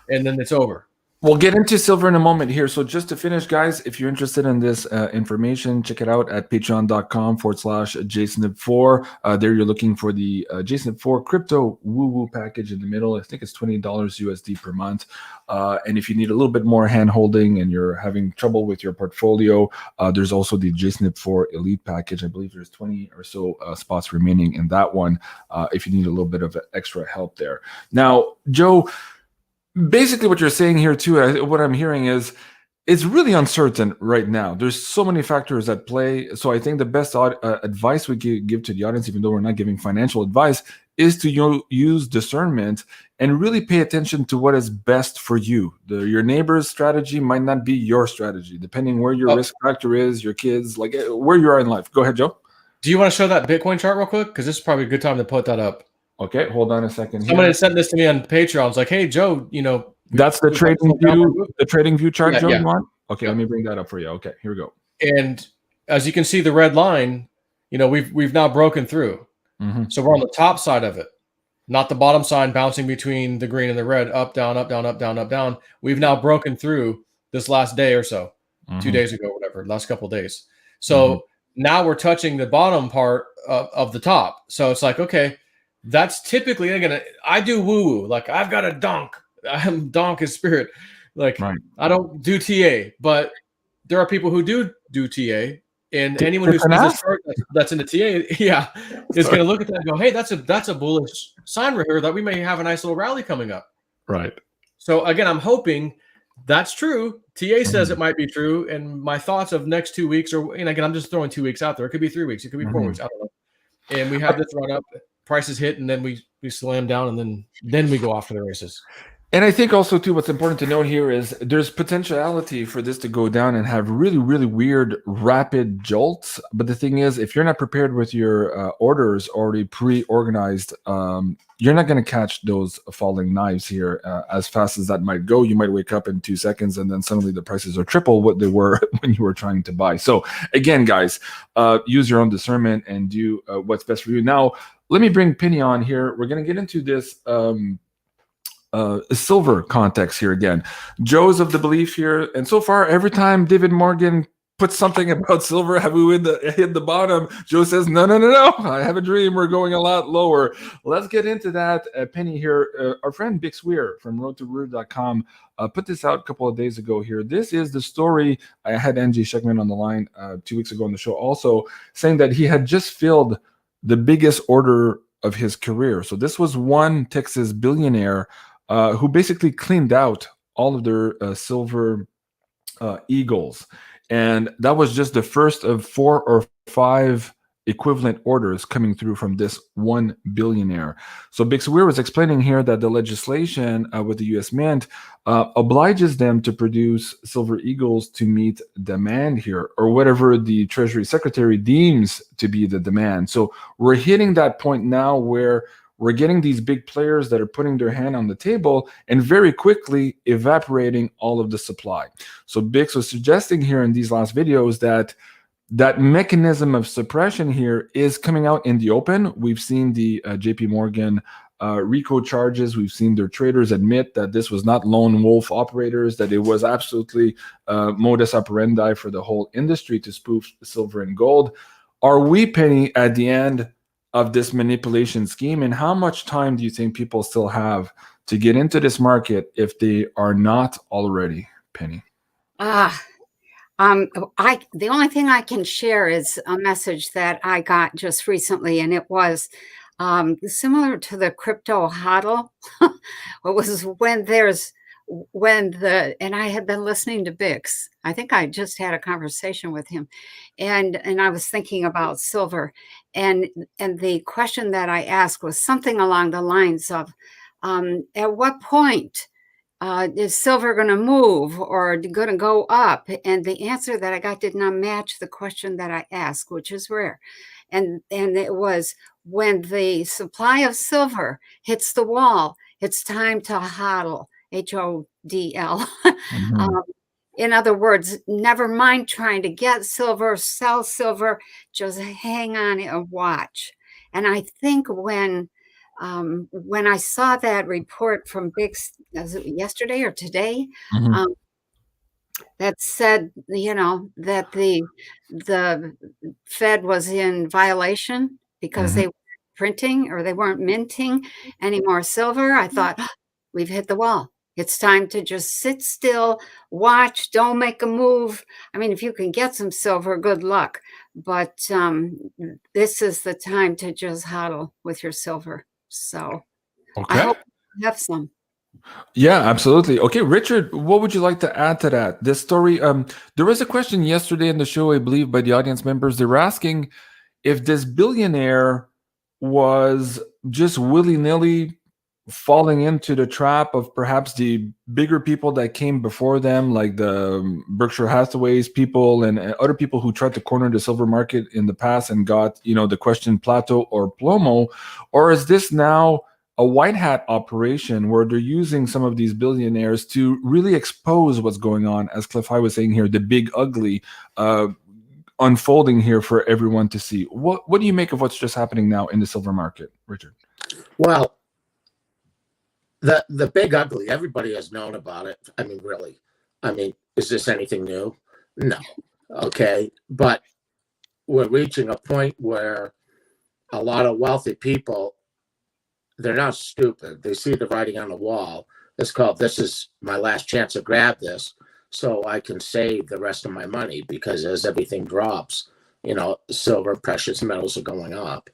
and then it's over. We'll get into silver in a moment here. So just to finish, guys, if you're interested in this information, check it out at patreon.com/JSNIP4. There you're looking for the JSNIP4 crypto woo-woo package in the middle. I think it's $20 USD per month. And if you need a little bit more hand-holding and you're having trouble with your portfolio, there's also the JSNIP4 Elite package. I believe there's 20 or so spots remaining in that one if you need a little bit of extra help there. Now, Joe, basically what you're saying here too, what I'm hearing is it's really uncertain right now. There's so many factors at play. So I think the best advice we give to the audience, even though we're not giving financial advice, is to use discernment and really pay attention to what is best for you. Your neighbor's strategy might not be your strategy, depending where your risk factor is, your kids, like where you are in life. Go ahead, Joe. Do you want to show that Bitcoin chart real quick? Because this is probably a good time to put that up. Okay, hold on a second. Somebody sent this to me on Patreon. It's like, hey, Joe, that's the trading view chart, Joe, yeah. You want? Okay, let me bring that up for you. Okay, here we go. And as you can see, the red line, we've now broken through. So we're on the top side of it, not the bottom side bouncing between the green and the red, up, down, up, down, up, down, up, down. We've now broken through this last day or so, 2 days ago, whatever, last couple of days. So now we're touching the bottom part of the top. So it's like, okay, that's typically, again, I do woo-woo. Like I've got a donk. I'm donk in spirit. Like right. I don't do TA, but there are people who do TA, and anyone who sees this chart that's in the TA, yeah, is going to look at that and go, hey, that's a bullish sign right here that we may have a nice little rally coming up. Right. So again, I'm hoping that's true. TA says it might be true, and my thoughts of next 2 weeks, and again, I'm just throwing 2 weeks out there. It could be 3 weeks. It could be 4 weeks. I don't know. And we have this run up. Prices hit, and then we slam down, and then we go off to the races. And I think also too, what's important to note here is there's potentiality for this to go down and have really, really weird, rapid jolts. But the thing is, if you're not prepared with your orders already pre-organized, you're not going to catch those falling knives here as fast as that might go. You might wake up in 2 seconds, and then suddenly the prices are triple what they were when you were trying to buy. So again, guys, use your own discernment and do what's best for you. Now, let me bring Penny on here. We're going to get into this silver context here again. Joe's of the belief here, and so far, every time David Morgan puts something about silver, have we hit the bottom? Joe says, no. I have a dream. We're going a lot lower. Let's get into that. Penny here, our friend Bix Weir from roadtoroot.com put this out a couple of days ago here. This is the story. I had Angie Sheckman on the line 2 weeks ago on the show also, saying that he had just filled the biggest order of his career. So this was one Texas billionaire who basically cleaned out all of their silver eagles. And that was just the first of 4 or 5 equivalent orders coming through from this one billionaire. So Big Sawir was explaining here that the legislation with the US Mint obliges them to produce silver eagles to meet demand here, or whatever the Treasury Secretary deems to be the demand. So we're hitting that point now where we're getting these big players that are putting their hand on the table and very quickly evaporating all of the supply. So Bix was suggesting here in these last videos that that mechanism of suppression here is coming out in the open. We've seen the JP Morgan RICO charges. We've seen their traders admit that this was not lone wolf operators, that it was absolutely modus operandi for the whole industry to spoof silver and gold. Are we, Penny, at the end of this manipulation scheme? And how much time do you think people still have to get into this market if they are not already, Penny? The only thing I can share is a message that I got just recently, and it was similar to the crypto hodl. It was and I had been listening to Bix. I think I just had a conversation with him, and I was thinking about silver, and the question that I asked was something along the lines of, at what point is silver going to move or going to go up? And the answer that I got did not match the question that I asked, which is rare. And it was, when the supply of silver hits the wall, it's time to hodl, HODL. In other words, never mind trying to get silver, sell silver, just hang on and watch. And I think when I saw that report from Bix, was it yesterday or today, that said, that the Fed was in violation because they weren't printing, or they weren't minting any more silver, I thought, we've hit the wall. It's time to just sit still, watch, don't make a move. I mean, if you can get some silver, good luck. But this is the time to just hodl with your silver. So I hope you have some. Yeah, absolutely. Okay, Richard, what would you like to add to that? This story, there was a question yesterday in the show, I believe, by the audience members. They were asking if this billionaire was just willy-nilly falling into the trap of perhaps the bigger people that came before them, like the Berkshire Hathaway's people and other people who tried to corner the silver market in the past and got, the question Plato or Plomo, or is this now a white hat operation where they're using some of these billionaires to really expose what's going on, as Cliff High was saying here, the big ugly unfolding here for everyone to see? What do you make of what's just happening now in the silver market, Richard? Well, the big ugly, everybody has known about it. I mean, really. I mean, is this anything new? No. Okay. But we're reaching a point where a lot of wealthy people, they're not stupid. They see the writing on the wall. It's called, this is my last chance to grab this so I can save the rest of my money, because as everything drops, silver, precious metals are going up.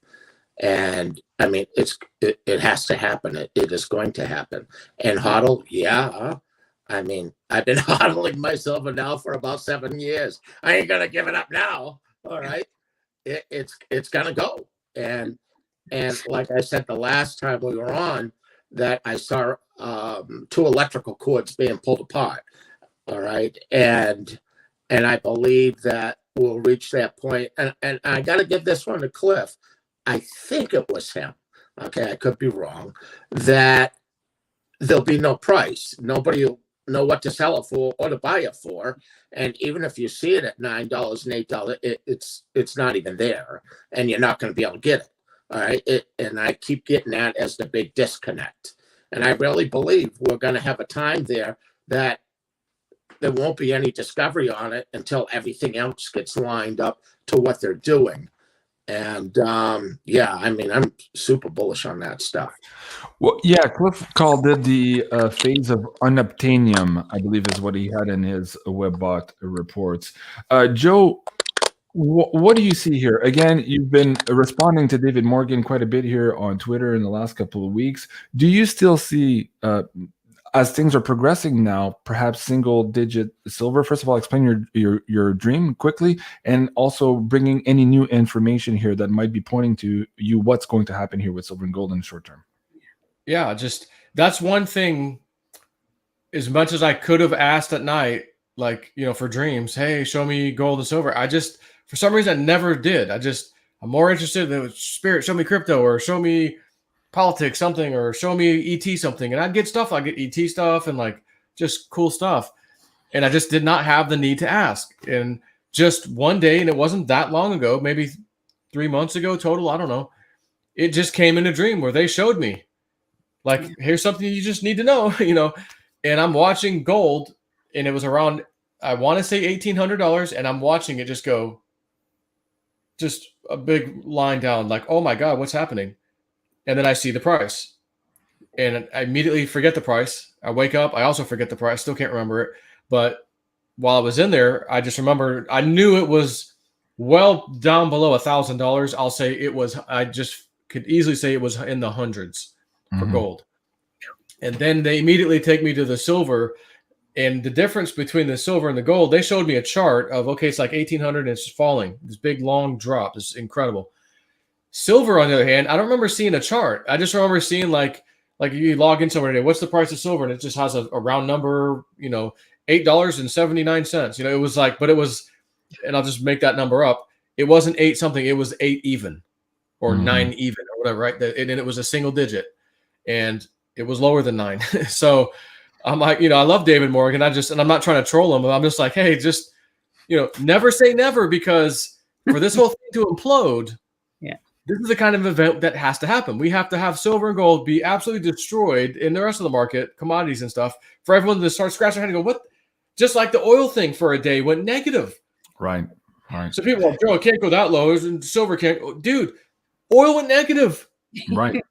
And I mean, it has to happen. It is going to happen. And hodl, yeah. I mean, I've been hodling my silver now for about 7 years. I ain't gonna give it up now. All right, it's gonna go. And like I said the last time we were on, that I saw 2 electrical cords being pulled apart. All right, and I believe that we'll reach that point. And I got to give this one to Cliff. I think it was him. Okay, I could be wrong. That there'll be no price. Nobody will know what to sell it for or to buy it for. And even if you see it at $9 and $8, it's not even there, and you're not going to be able to get it. All right, and I keep getting that as the big disconnect. And I really believe we're going to have a time there that there won't be any discovery on it until everything else gets lined up to what they're doing. And yeah, I mean, I'm super bullish on that stuff. Well, yeah, Cliff called it the phase of unobtainium, I believe is what he had in his WebBot reports. Joe, what do you see here? Again, you've been responding to David Morgan quite a bit here on Twitter in the last couple of weeks. Do you still see, as things are progressing now, perhaps single-digit silver. First of all, explain your dream quickly, and also bringing any new information here that might be pointing to you what's going to happen here with silver and gold in the short term. Yeah, just that's one thing. As much as I could have asked at night, like, you know, for dreams, hey, show me gold and silver, I just, for some reason, I never did. I'm more interested in spirit, show me crypto, or show me politics something, or show me ET something. And I'd get stuff, I get ET stuff and like just cool stuff. And I just did not have the need to ask. And just one day, and it wasn't that long ago, maybe 3 months ago total, I don't know. It just came in a dream where they showed me, like, here's something you just need to know, you know. And I'm watching gold, and it was around, I want to say $1,800, and I'm watching it just go, just a big line down, like, oh my God, what's happening? And then I see the price, and I immediately forget the price. I wake up, I also forget the price, still can't remember it. But while I was in there, I just remember, I knew it was well down below $1,000. I'll say it was, I just could easily say it was in the hundreds for gold. And then they immediately take me to the silver, and the difference between the silver and the gold, they showed me a chart of, okay, it's like 1,800 and it's falling. This big long drop is incredible. Silver, on the other hand, I don't remember seeing a chart. I just remember seeing like you log in somewhere today, what's the price of silver? And it just has a round number, you know, $8.79. You know, it was like, but it was, and I'll just make that number up. It wasn't 8 something. It was 8 even or 9 even or whatever, right? And it was a single digit, and it was lower than 9. So I'm like, you know, I love David Morgan. And I'm not trying to troll him, but I'm just like, hey, just, you know, never say never, because for this whole thing to implode, this is the kind of event that has to happen. We have to have silver and gold be absolutely destroyed in the rest of the market, commodities and stuff, for everyone to start scratching their head and go, what? Just like the oil thing for a day went negative. Right. Right. So people are like, Joe, it can't go that low, and silver can't. Dude, oil went negative. Right.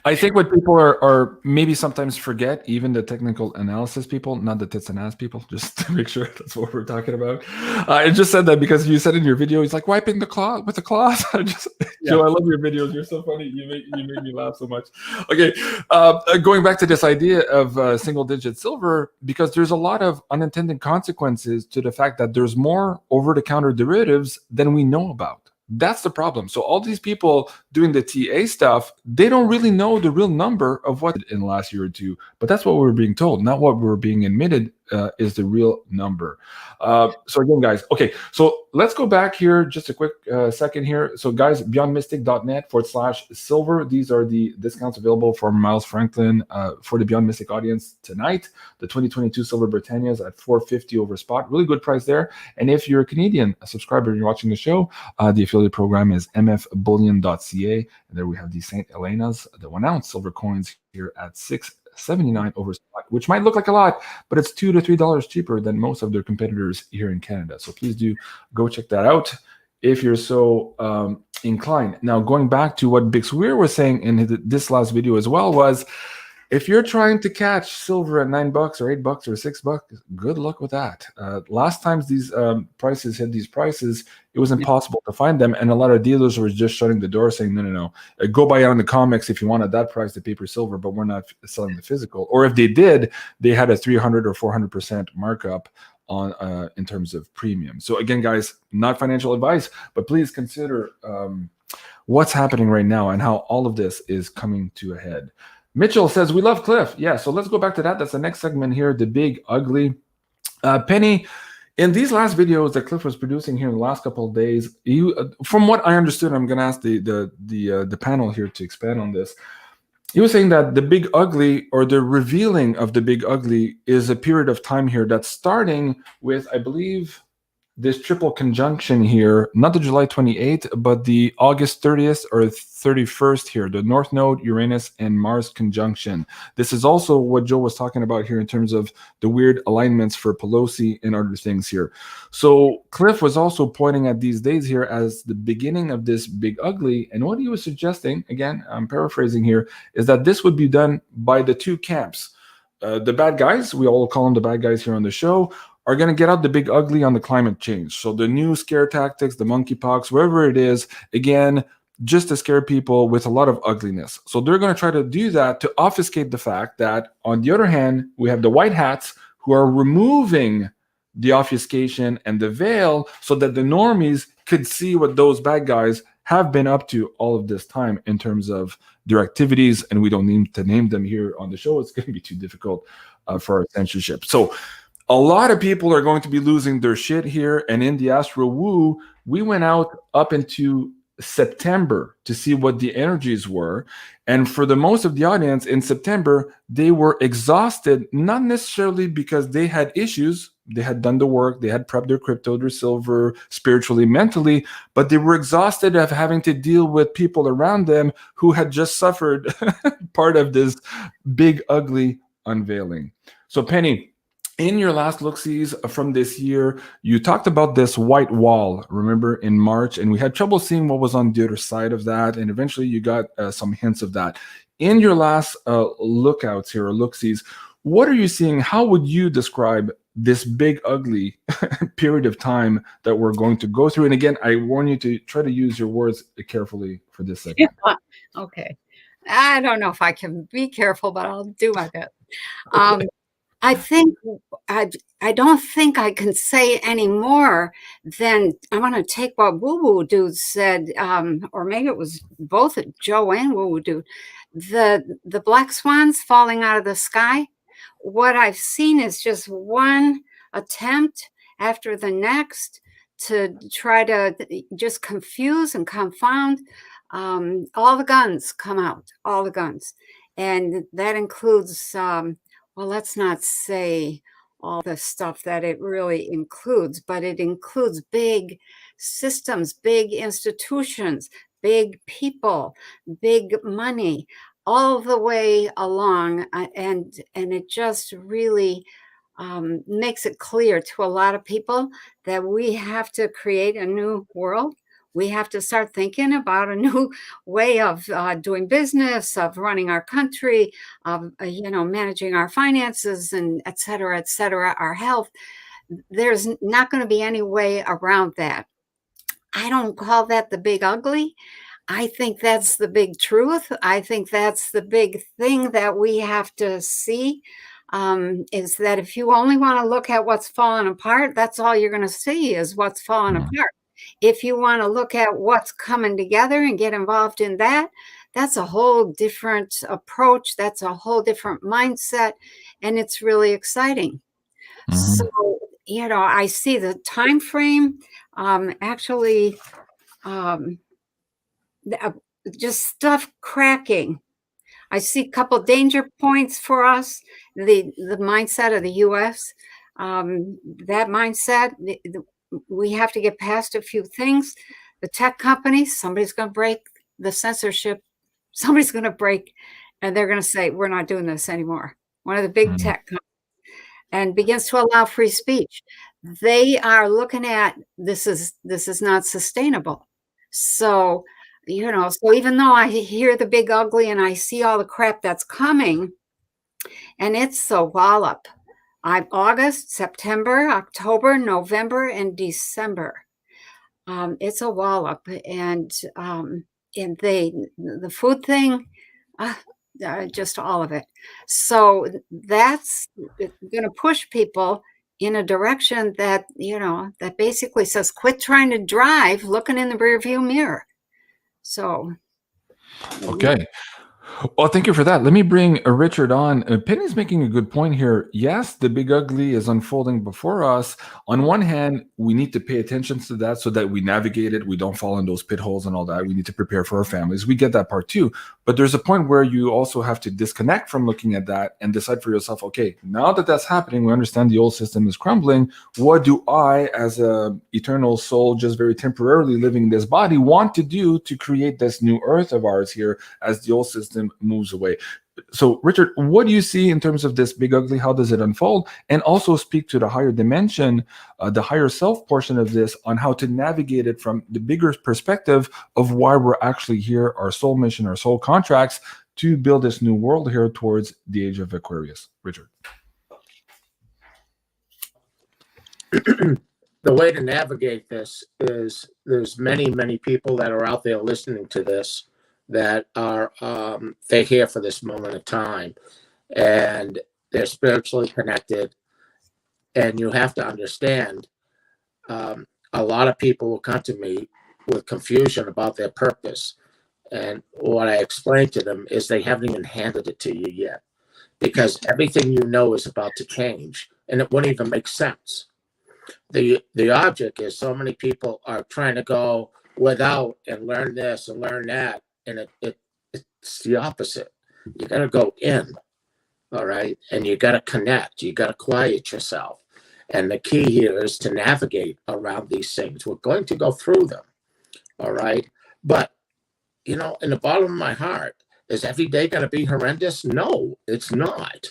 I think what people are maybe sometimes forget, even the technical analysis people, not the tits and ass people, just to make sure that's what we're talking about. I just said that because you said in your video, he's like wiping the cloth with the cloth. Joe, I love your videos. You're so funny. You made me laugh so much. Okay. Going back to this idea of single-digit silver, because there's a lot of unintended consequences to the fact that there's more over-the-counter derivatives than we know about. That's the problem. So all these people doing the TA stuff, they don't really know the real number of what in the last year or two, but that's what we're being told, not what we're being admitted is the real number. So again, guys, okay, so let's go back here just a quick second here. So guys, beyondmystic.net/silver. These are the discounts available for Miles Franklin for the Beyond Mystic audience tonight. The 2022 Silver Britannias at $450 over spot. Really good price there. And if you're a Canadian subscriber and you're watching the show, the affiliate program is mfbullion.ca. And there we have the St. Helena's, the 1 ounce silver coins here at $6.79 over spot, which might look like a lot, but it's $2 to $3 cheaper than most of their competitors here in Canada. So please do go check that out if you're so inclined. Now, going back to what Big Swear was saying in this last video as well, was if you're trying to catch silver at $9 or $8 or $6, good luck with that. Last times these prices hit these prices, it was impossible to find them, and a lot of dealers were just shutting the door, saying, no, go buy it on the comics if you want at that price, the paper silver, but we're not selling the physical. Or if they did, they had a 300 or 400% markup on in terms of premium. So again, guys, not financial advice, but please consider what's happening right now and how all of this is coming to a head. Mitchell says, we love Cliff. Yeah, so let's go back to that. That's the next segment here, the big, ugly. Penny, in these last videos that Cliff was producing here in the last couple of days, from what I understood, I'm going to ask the panel here to expand on this. He was saying that the big ugly, or the revealing of the big ugly, is a period of time here that's starting with, I believe, this triple conjunction here, not the July 28th, but the August 30th or 31st here, the North Node, Uranus, and Mars conjunction. This is also what Joe was talking about here in terms of the weird alignments for Pelosi and other things here. So Cliff was also pointing at these days here as the beginning of this big ugly. And what he was suggesting, again, I'm paraphrasing here, is that this would be done by the two camps. The bad guys, we all call them the bad guys here on the show, are going to get out the big ugly on the climate change. So the new scare tactics, the monkeypox, wherever it is, again, just to scare people with a lot of ugliness. So they're going to try to do that to obfuscate the fact that, on the other hand, we have the white hats who are removing the obfuscation and the veil so that the normies could see what those bad guys have been up to all of this time in terms of their activities. And we don't need to name them here on the show. It's going to be too difficult for our censorship. So a lot of people are going to be losing their shit here. And in the Astro Woo, we went out up into September to see what the energies were. And for the most of the audience in September, they were exhausted, not necessarily because they had issues. They had done the work, they had prepped their crypto, their silver, spiritually, mentally, but they were exhausted of having to deal with people around them who had just suffered part of this big, ugly unveiling. So Penny, in your last look-sees from this year, you talked about this white wall, remember, in March, and we had trouble seeing what was on the other side of that, and eventually you got some hints of that. In your last lookouts here, or look-sees, what are you seeing? How would you describe this big, ugly period of time that we're going to go through? And again, I warn you to try to use your words carefully for this segment. Okay. I don't know if I can be careful, but I'll do my best. I think I don't think I can say any more than I want to take what Woo Woo Dude said, or maybe it was both Joe and Woo Woo Dude. The black swans falling out of the sky. What I've seen is just one attempt after the next to try to just confuse and confound. All the guns come out, all the guns, and that includes. Well, let's not say all the stuff that it really includes, but it includes big systems, big institutions, big people, big money, all the way along. And it just really makes it clear to a lot of people that we have to create a new world. We have to start thinking about a new way of doing business, of running our country, of managing our finances, and et cetera, our health. There's not going to be any way around that. I don't call that the big ugly. I think that's the big truth. I think that's the big thing that we have to see, is that if you only want to look at what's falling apart, that's all you're going to see is what's falling apart. If you want to look at what's coming together and get involved in that, that's a whole different approach. That's a whole different mindset. And it's really exciting. So, I see the time frame actually just stuff cracking. I see a couple danger points for us. The mindset of the U.S., that mindset, we have to get past a few things. The tech companies, somebody's going to break the censorship. Somebody's going to break, and they're going to say, we're not doing this anymore. One of the big tech companies, and begins to allow free speech. They are looking at this is not sustainable. So, so even though I hear the big ugly and I see all the crap that's coming, and it's a wallop. August, September, October, November, and December. It's a wallop, and the food thing, just all of it. So that's going to push people in a direction that that basically says, quit trying to drive looking in the rearview mirror. So, okay. Well, thank you for that. Let me bring Richard on. Penny's making a good point here. Yes, the big ugly is unfolding before us. On one hand, we need to pay attention to that so that we navigate it. We don't fall in those pit holes and all that. We need to prepare for our families. We get that part too. But there's a point where you also have to disconnect from looking at that and decide for yourself, okay, now that that's happening, we understand the old system is crumbling. What do I, as an eternal soul, just very temporarily living in this body, want to do to create this new earth of ours here as the old system moves away? So, Richard, what do you see in terms of this big ugly? How does it unfold? And also speak to the higher dimension, the higher self portion of this, on how to navigate it from the bigger perspective of why we're actually here, our soul mission, our soul contracts, to build this new world here towards the age of Aquarius. Richard. the way to navigate this is there's many people that are out there listening to this that are they're here for this moment of time, and they're spiritually connected. And you have to understand, a lot of people will come to me with confusion about their purpose. And what I explain to them is they haven't even handed it to you yet, because everything you know is about to change, and it wouldn't even make sense. The object is so many people are trying to go without and learn this and learn that, and it's the opposite. You got to go in, all right, and you got to connect. You got to quiet yourself, and the key here is to navigate around these things. We're going to go through them, all right, but you know, in the bottom of my heart, is every day going to be horrendous? No, it's not.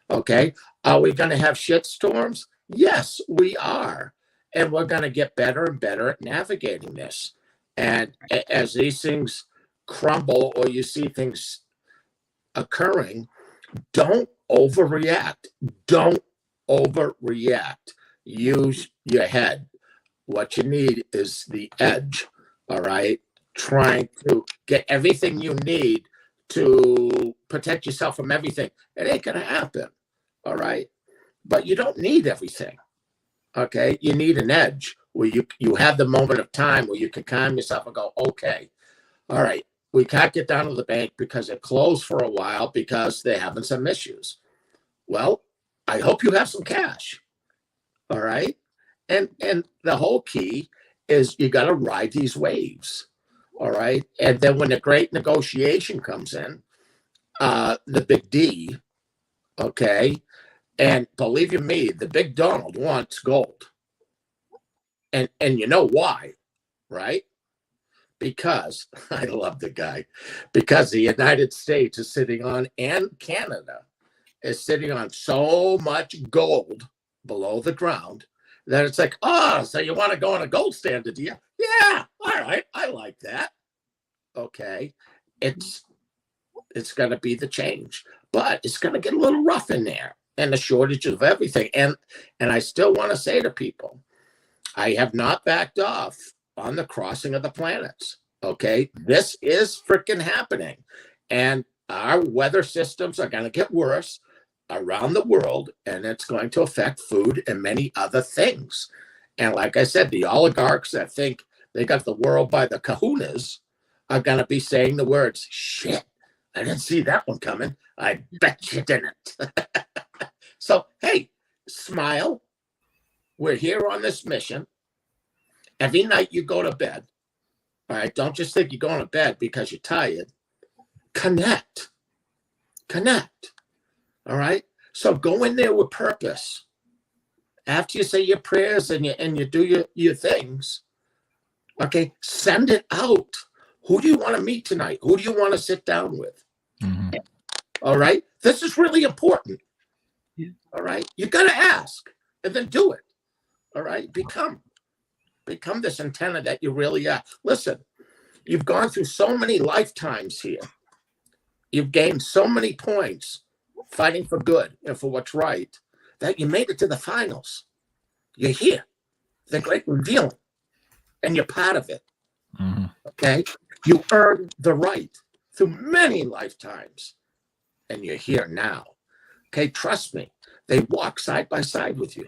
Okay. Are we going to have shit storms? Yes, we are. And we're going to get better and better at navigating this. And as these things crumble or you see things occurring, don't overreact. Don't overreact. Use your head. What you need is the edge. All right. Trying to get everything you need to protect yourself from everything. It ain't going to happen. All right. But you don't need everything. Okay. You need an edge where you have the moment of time where you can calm yourself and go, okay, all right, we can't get down to the bank because it closed for a while because they're having some issues. Well, I hope you have some cash. All right. And the whole key is you got to ride these waves. All right. And then when the great negotiation comes in, the big D, okay. And believe you me, the big Donald wants gold. And you know why, right? Because I love the guy, because the United States is sitting on, and Canada is sitting on so much gold below the ground that it's like, oh, so you want to go on a gold standard, do you? Yeah, all right, I like that. Okay, it's going to be the change, but it's going to get a little rough in there, and the shortage of everything. And I still want to say to people, I have not backed off on the crossing of the planets. Okay, this is freaking happening, and our weather systems are going to get worse around the world, and it's going to affect food and many other things. And like I said, the oligarchs that think they got the world by the kahunas are going to be saying the words, shit, I didn't see that one coming. I bet you didn't. So, hey, smile. We're here on this mission. Every night you go to bed. All right, don't just think you're going to bed because you're tired. Connect. All right, so go in there with purpose. After you say your prayers and you do your things, okay, send it out. Who do you want to meet tonight? Who do you want to sit down with? Mm-hmm. All right, this is really important. Yeah. All right, you got to ask and then do it. All right, become this antenna that you really are. Listen, you've gone through so many lifetimes here. You've gained so many points fighting for good and for what's right that you made it to the finals. You're here. The great revealing. And you're part of it. Mm-hmm. Okay? You earned the right through many lifetimes. And you're here now. Okay? Trust me. They walk side by side with you.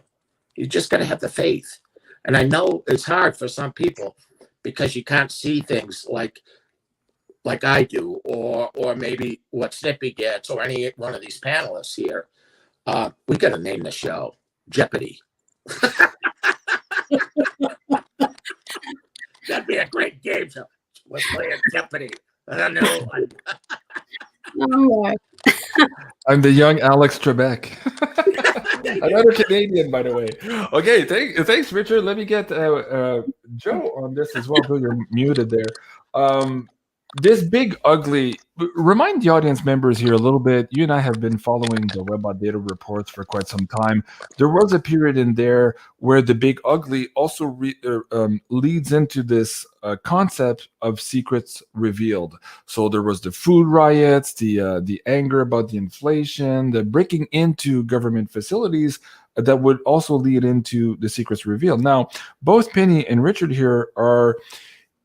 You just got to have the faith. And I know it's hard for some people because you can't see things like I do, or maybe what Snippy gets, or any one of these panelists here. We got to name the show Jeopardy. That'd be a great game show. We're playing Jeopardy. I don't know. Oh, I'm the young Alex Trebek. Another Canadian, by the way. Okay, thanks, Richard. Let me get Joe on this as well. You're muted there. this big ugly, remind the audience members here a little bit. You and I have been following the Webbot data reports for quite some time. There was a period in there where the big ugly also leads into this concept of secrets revealed. So there was the food riots, the anger about the inflation, the breaking into government facilities that would also lead into the secrets revealed. Now, both Penny and Richard here are,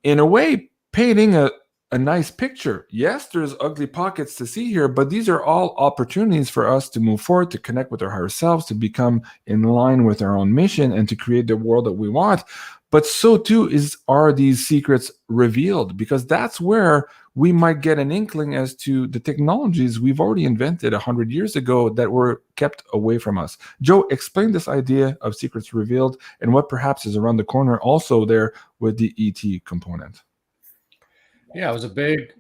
in a way, painting a nice picture. Yes, there's ugly pockets to see here, but these are all opportunities for us to move forward, to connect with our higher selves, to become in line with our own mission, and to create the world that we want. But so too are these secrets revealed, because that's where we might get an inkling as to the technologies we've already invented 100 years ago that were kept away from us. Joe, explain this idea of secrets revealed and what perhaps is around the corner also there with the ET component. Yeah, it was a big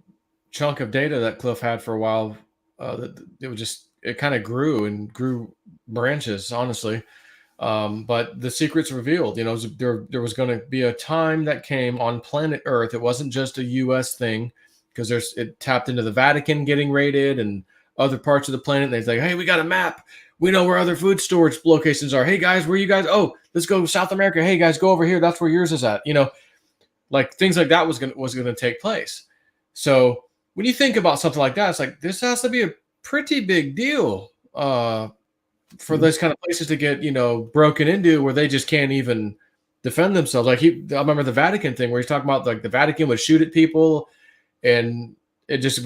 chunk of data that Cliff had for a while. It kind of grew and grew branches, honestly. But the secrets revealed, there was going to be a time that came on planet Earth. It wasn't just a US thing, because it tapped into the Vatican getting raided and other parts of the planet. They're like, hey, we got a map. We know where other food storage locations are. Hey guys, where you guys? Oh, let's go to South America. Hey guys, go over here. That's where yours is at. Like things like that was gonna take place. So when you think about something like that, it's like this has to be a pretty big deal for those kind of places to get broken into, where they just can't even defend themselves. Like I remember the Vatican thing where he's talking about like the Vatican would shoot at people, and it just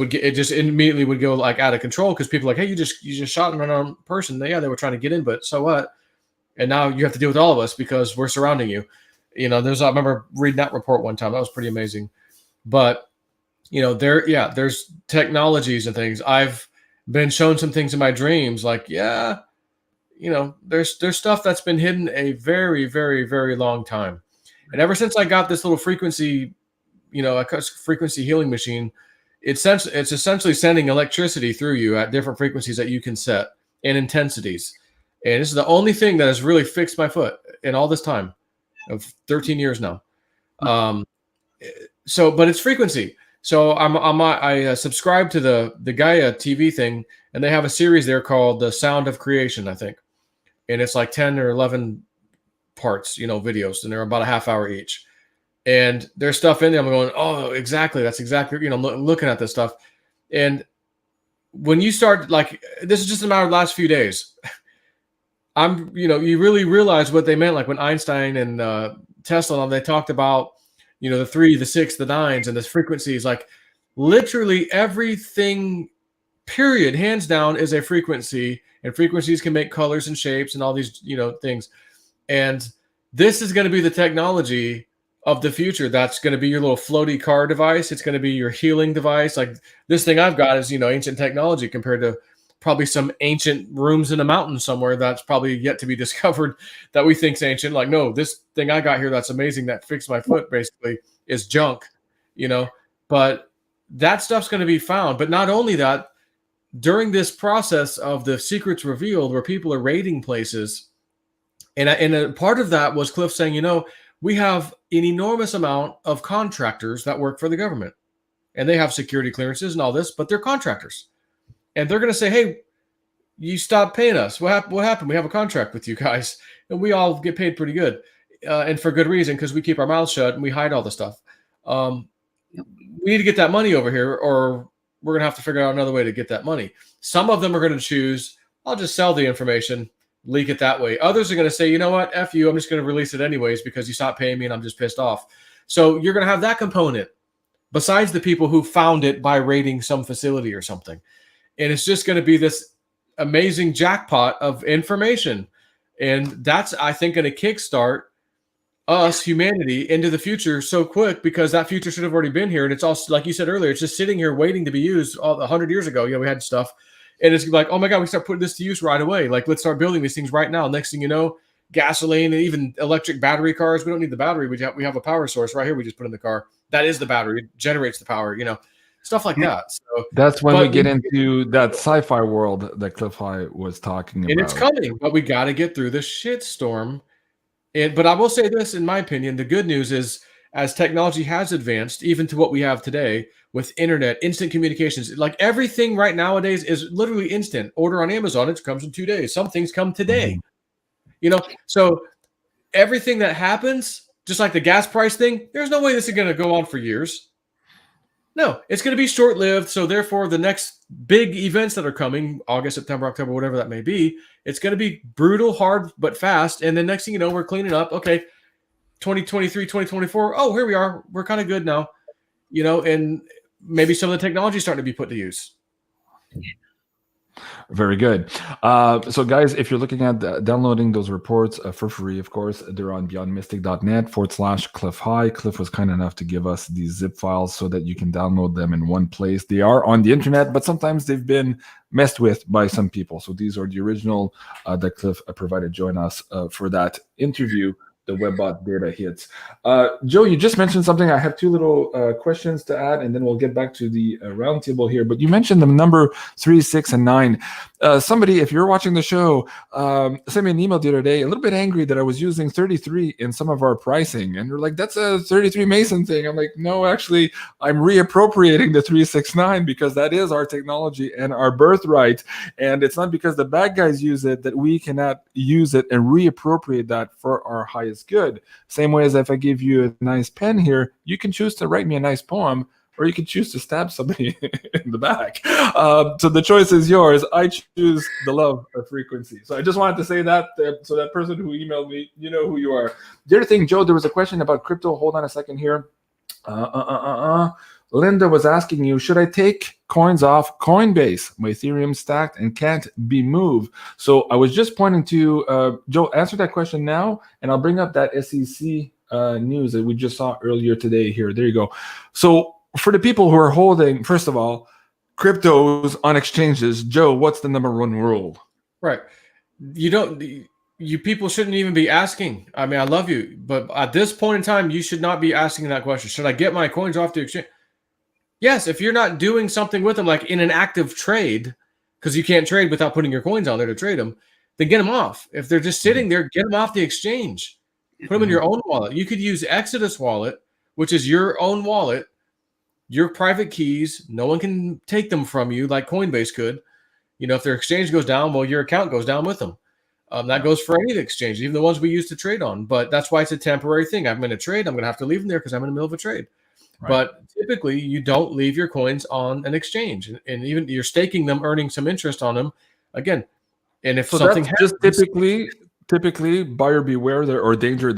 immediately would go like out of control because people are like, hey, you just shot an unarmed person. Yeah, they were trying to get in, but so what? And now you have to deal with all of us because we're surrounding you. I remember reading that report one time. That was pretty amazing. But, there's technologies and things. I've been shown some things in my dreams, like, there's stuff that's been hidden a very, very, very long time. And ever since I got this little frequency, a frequency healing machine, it's essentially sending electricity through you at different frequencies that you can set and intensities. And this is the only thing that has really fixed my foot in all this time of 13 years now. But it's frequency. So I subscribe to the Gaia TV thing, and they have a series there called The Sound of Creation, I think. And it's like 10 or 11 parts, videos, and they're about a half hour each. And there's stuff in there. I'm going, oh, exactly. That's exactly, looking at this stuff. And when you start, like, this is just a matter of the last few days. You really realize what they meant. Like when Einstein and Tesla, they talked about, the 3, the 6, the 9s, and the frequencies, like literally everything, period, hands down, is a frequency, and frequencies can make colors and shapes and all these, things. And this is going to be the technology of the future. That's going to be your little floaty car device. It's going to be your healing device. Like this thing I've got is, ancient technology compared to probably some ancient rooms in a mountain somewhere that's probably yet to be discovered that we think's ancient. Like, no, this thing I got here that's amazing that fixed my foot basically is junk, but that stuff's going to be found. But not only that, during this process of the secrets revealed, where people are raiding places, and a part of that was Cliff saying, we have an enormous amount of contractors that work for the government, and they have security clearances and all this, but they're contractors. And they're going to say, hey, you stopped paying us. What happened? We have a contract with you guys. And we all get paid pretty good. And for good reason, because we keep our mouths shut and we hide all the stuff. We need to get that money over here, or we're going to have to figure out another way to get that money. Some of them are going to choose, I'll just sell the information, leak it that way. Others are going to say, you know what, F you, I'm just going to release it anyways because you stopped paying me and I'm just pissed off. So you're going to have that component besides the people who found it by raiding some facility or something. And it's just going to be this amazing jackpot of information. And that's, I think, going to kickstart us, humanity, into the future so quick, because that future should have already been here. And it's also, like you said earlier, it's just sitting here waiting to be used. 100 years ago, we had stuff. And it's like, oh my God, we start putting this to use right away. Like, let's start building these things right now. Next thing you know, gasoline and even electric battery cars. We don't need the battery. We have a power source right here. We just put in the car. That is the battery. It generates the power, stuff like that. So that's when we get into that sci-fi world that Cliff High was talking about. And it's coming, but we got to get through this shitstorm. But I will say this, in my opinion, the good news is as technology has advanced, even to what we have today with internet, instant communications, like everything right nowadays is literally instant. Order on Amazon, it comes in 2 days. Some things come today. You know, so everything that happens, just like the gas price thing, there's no way this is going to go on for years. No, it's going to be short-lived. So therefore, the next big events that are coming, August, September, October, whatever that may be, it's going to be brutal, hard, but fast. And then next thing you know, we're cleaning up. Okay, 2023, 2024. Oh, here we are. We're kind of good now. You know, and maybe some of the technology is starting to be put to use. Very good. So guys, if you're looking at downloading those reports for free, of course, they're on beyondmystic.net/Cliff High. Cliff was kind enough to give us these zip files so that you can download them in one place. They are on the internet, but sometimes they've been messed with by some people. So these are the original that Cliff provided. Join us for that interview. The WebBot data hits. Joe, you just mentioned something. I have two little questions to add, and then we'll get back to the roundtable here. But you mentioned the number 3, 6, and 9. Somebody, if you're watching the show, sent me an email the other day, a little bit angry that I was using 33 in some of our pricing. And you're like, that's a 33 Mason thing. I'm like, no, actually, I'm reappropriating the 369 because that is our technology and our birthright. And it's not because the bad guys use it that we cannot use it and reappropriate that for our highest good. Same way as if I give you a nice pen here, you can choose to write me a nice poem, or you can choose to stab somebody in the back. So the choice is yours. I choose the love of frequency. So I just wanted to say that so that person who emailed me, you know who you are. The other thing, Joe, there was a question about crypto. Hold on a second here. Linda was asking you, should I take coins off Coinbase? My Ethereum stacked and can't be moved. So I was just pointing to, Joe, answer that question now, and I'll bring up that SEC news that we just saw earlier today here. There you go. So for the people who are holding, first of all, cryptos on exchanges, Joe, what's the number one rule? Right. You people shouldn't even be asking. I mean, I love you, but at this point in time, you should not be asking that question. Should I get my coins off the exchange? Yes, if you're not doing something with them, like in an active trade, because you can't trade without putting your coins on there to trade them, then get them off. If they're just sitting there, get them off the exchange. Put them in your own wallet. You could use Exodus wallet, which is your own wallet, your private keys. No one can take them from you like Coinbase could. You know, if their exchange goes down, well, your account goes down with them. That goes for any of the exchanges, even the ones we used to trade on. But that's why it's a temporary thing. I'm in a trade. I'm going to have to leave them there because I'm in the middle of a trade. Right. But typically, you don't leave your coins on an exchange, and even you're staking them, earning some interest on them. Again, and if something happens, just typically buyer beware there, or danger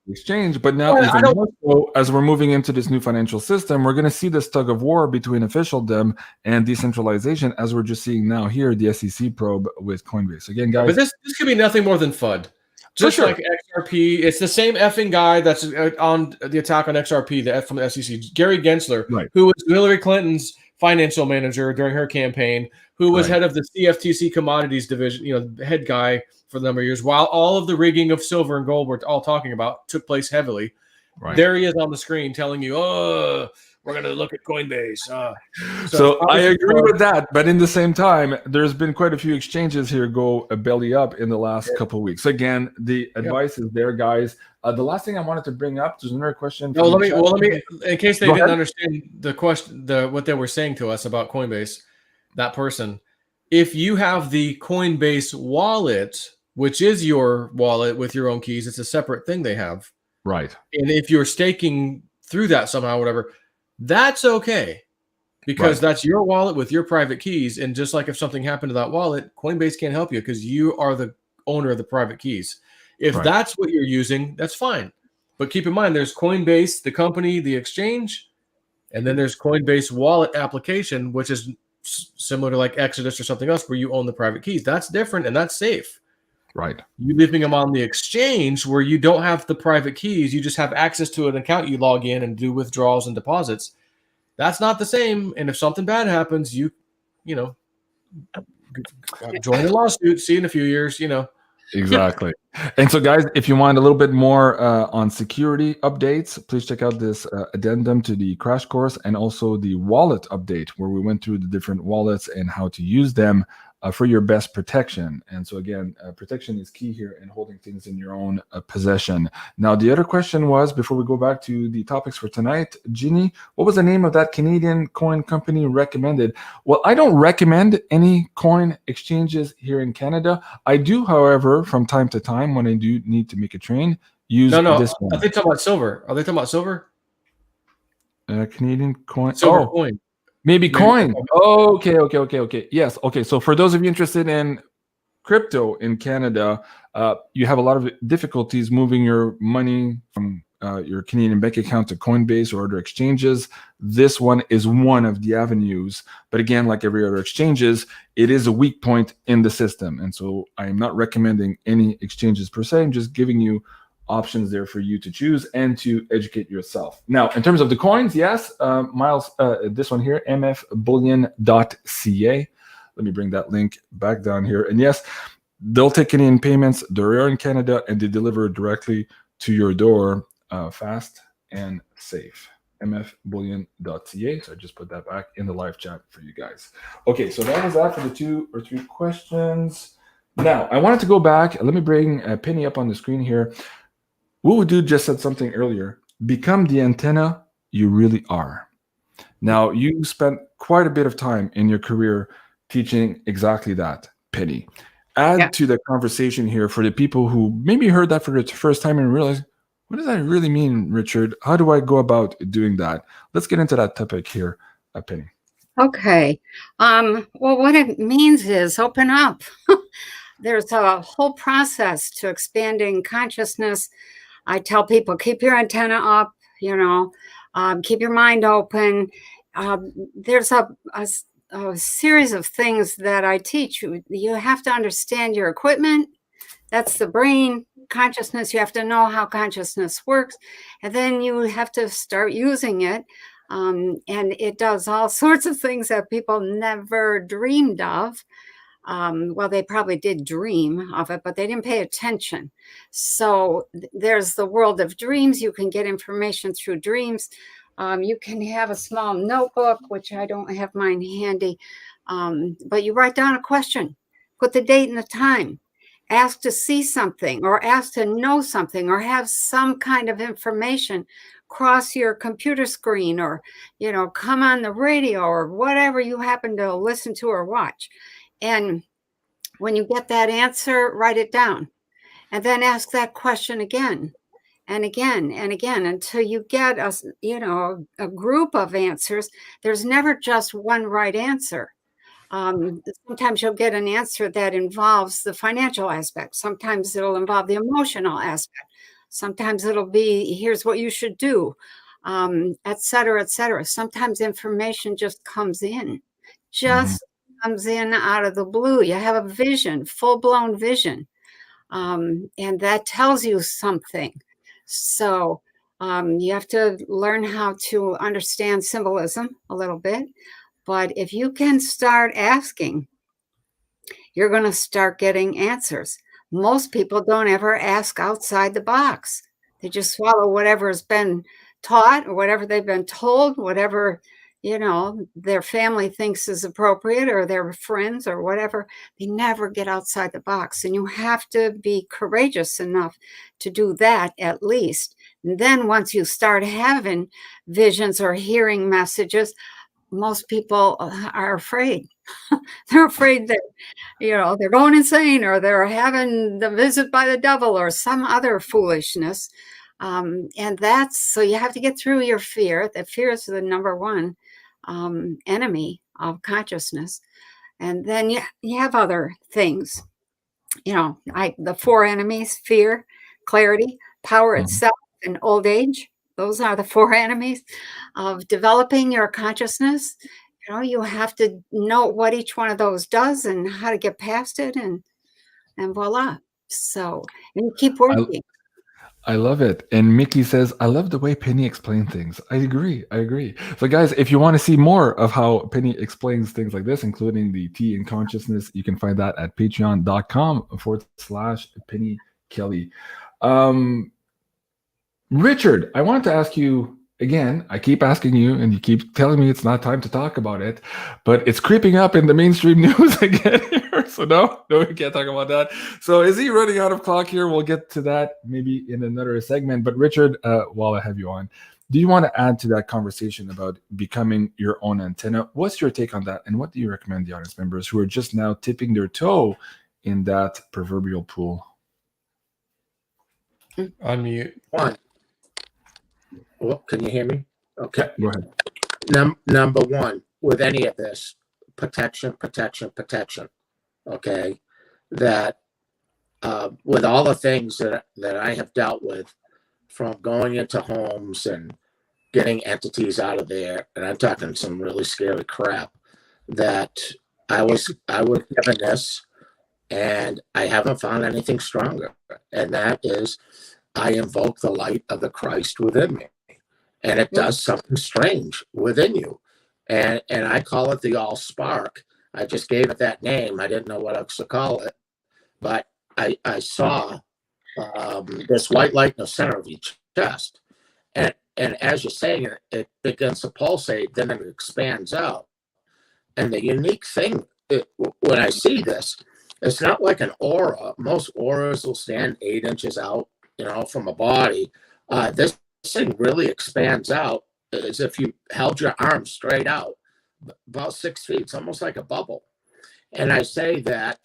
exchange. But now, even more so, as we're moving into this new financial system, we're going to see this tug of war between officialdom and decentralization, as we're just seeing now here, the SEC probe with Coinbase. Again, guys, but this could be nothing more than FUD. Just like XRP, it's the same effing guy that's on the attack on XRP, from the SEC, Gary Gensler, who was Hillary Clinton's financial manager during her campaign, who was head of the CFTC commodities division, you know, head guy for the number of years, while all of the rigging of silver and gold we're all talking about took place heavily. Right. There he is on the screen telling you, oh, we're going to look at Coinbase. So I agree with that. But in the same time, there's been quite a few exchanges here go belly up in the last couple of weeks. Again, the advice is there, guys. The last thing I wanted to bring up, there's another question. Let me, in case they didn't understand the question, what they were saying to us about Coinbase, that person, if you have the Coinbase wallet, which is your wallet with your own keys, it's a separate thing they have. Right. And if you're staking through that somehow, whatever, that's okay, because that's your wallet with your private keys. And just like if something happened to that wallet, Coinbase can't help you because you are the owner of the private keys. If that's what you're using, that's fine. But keep in mind, there's Coinbase, the company, the exchange, and then there's Coinbase wallet application, which is similar to like Exodus or something else where you own the private keys. That's different and that's safe. Right. You leaving them on the exchange where you don't have the private keys, you just have access to an account, you log in and do withdrawals and deposits. That's not the same. And if something bad happens, you know, join a lawsuit, see in a few years, you know. Exactly. And so, guys, if you want a little bit more on security updates, please check out this addendum to the crash course, and also the wallet update where we went through the different wallets and how to use them for your best protection. And so again, protection is key here in holding things in your own possession. Now, the other question was, before we go back to the topics for tonight, Ginny, what was the name of that Canadian coin company recommended? Well, I don't recommend any coin exchanges here in Canada. I do, however, from time to time, when I do need to make a trade, use this one. Are they talking about silver? Are they talking about silver? Canadian coin. Silver coin. Maybe coin. Oh, okay. Yes. Okay. So for those of you interested in crypto in Canada, you have a lot of difficulties moving your money from your Canadian bank account to Coinbase or other exchanges. This one is one of the avenues. But again, like every other exchanges, it is a weak point in the system. And so I am not recommending any exchanges per se. I'm just giving you options there for you to choose and to educate yourself. Now, in terms of the coins, yes, Miles, this one here, mfbullion.ca. Let me bring that link back down here. And yes, they'll take Canadian payments. They're in Canada and they deliver directly to your door, fast and safe. mfbullion.ca. So I just put that back in the live chat for you guys. Okay, so that was that for the 2 or 3 questions. Now, I wanted to go back. Let me bring Penny up on the screen here. Woo Dude just said something earlier. Become the antenna you really are. Now, you spent quite a bit of time in your career teaching exactly that, Penny. Add to the conversation here for the people who maybe heard that for the first time and realize, what does that really mean, Richard? How do I go about doing that? Let's get into that topic here, Penny. Okay. Well, what it means is open up. There's a whole process to expanding consciousness. I tell people, keep your antenna up, keep your mind open. There's a series of things that I teach. You have to understand your equipment. That's the brain, consciousness. You have to know how consciousness works. And then you have to start using it. And it does all sorts of things that people never dreamed of. Well, they probably did dream of it, but they didn't pay attention. So there's the world of dreams. You can get information through dreams. You can have a small notebook, which I don't have mine handy, but you write down a question, put the date and the time, ask to see something or ask to know something or have some kind of information cross your computer screen or, come on the radio or whatever you happen to listen to or watch. And when you get that answer, write it down and then ask that question again and again and again until you get a group of answers. There's never just one right answer. Sometimes you'll get an answer that involves the financial aspect. Sometimes it'll involve the emotional aspect. Sometimes it'll be, here's what you should do, et cetera, et cetera. Sometimes information just comes in, comes in out of the blue. You have a vision, full-blown vision, and that tells you something. So you have to learn how to understand symbolism a little bit. But if you can start asking, you're going to start getting answers. Most people don't ever ask outside the box. They just swallow whatever has been taught or whatever they've been told, whatever, their family thinks is appropriate or their friends or whatever. They never get outside the box. And you have to be courageous enough to do that at least. And then once you start having visions or hearing messages, most people are afraid. They're afraid that, they're going insane or they're having the visit by the devil or some other foolishness. And so you have to get through your fear. That fear is the number one enemy of consciousness. And then you have other things, the 4 enemies: fear, clarity, power itself, and old age. Those are the 4 enemies of developing your consciousness. You have to know what each one of those does and how to get past it, and voila. So, and you keep working. I love it. And Mickey says, I love the way Penny explains things. I agree. So guys, if you want to see more of how Penny explains things like this, including the T in consciousness, you can find that at patreon.com/Penny Kelly. Richard, I wanted to ask you again, I keep asking you, and you keep telling me it's not time to talk about it, but it's creeping up in the mainstream news again here. So no, we can't talk about that. So is he running out of clock here? We'll get to that maybe in another segment. But Richard, while I have you on, do you want to add to that conversation about becoming your own antenna? What's your take on that? And what do you recommend the audience members who are just now tipping their toe in that proverbial pool? Unmute. One. Well, can you hear me? Okay. Go ahead. Number one, with any of this, protection. Okay. That with all the things that I have dealt with, from going into homes and getting entities out of there, and I'm talking some really scary crap, that I was given this, and I haven't found anything stronger. And that is, I invoke the light of the Christ within me. And it does something strange within you. And I call it the all spark. I just gave it that name. I didn't know what else to call it. But I saw this white light in the center of your chest. And as you're saying it, it begins to pulsate, then it expands out. And the unique thing, when I see this, it's not like an aura. Most auras will stand 8 inches out, from a body. This thing really expands out as if you held your arm straight out, about 6 feet. It's almost like a bubble. And I say that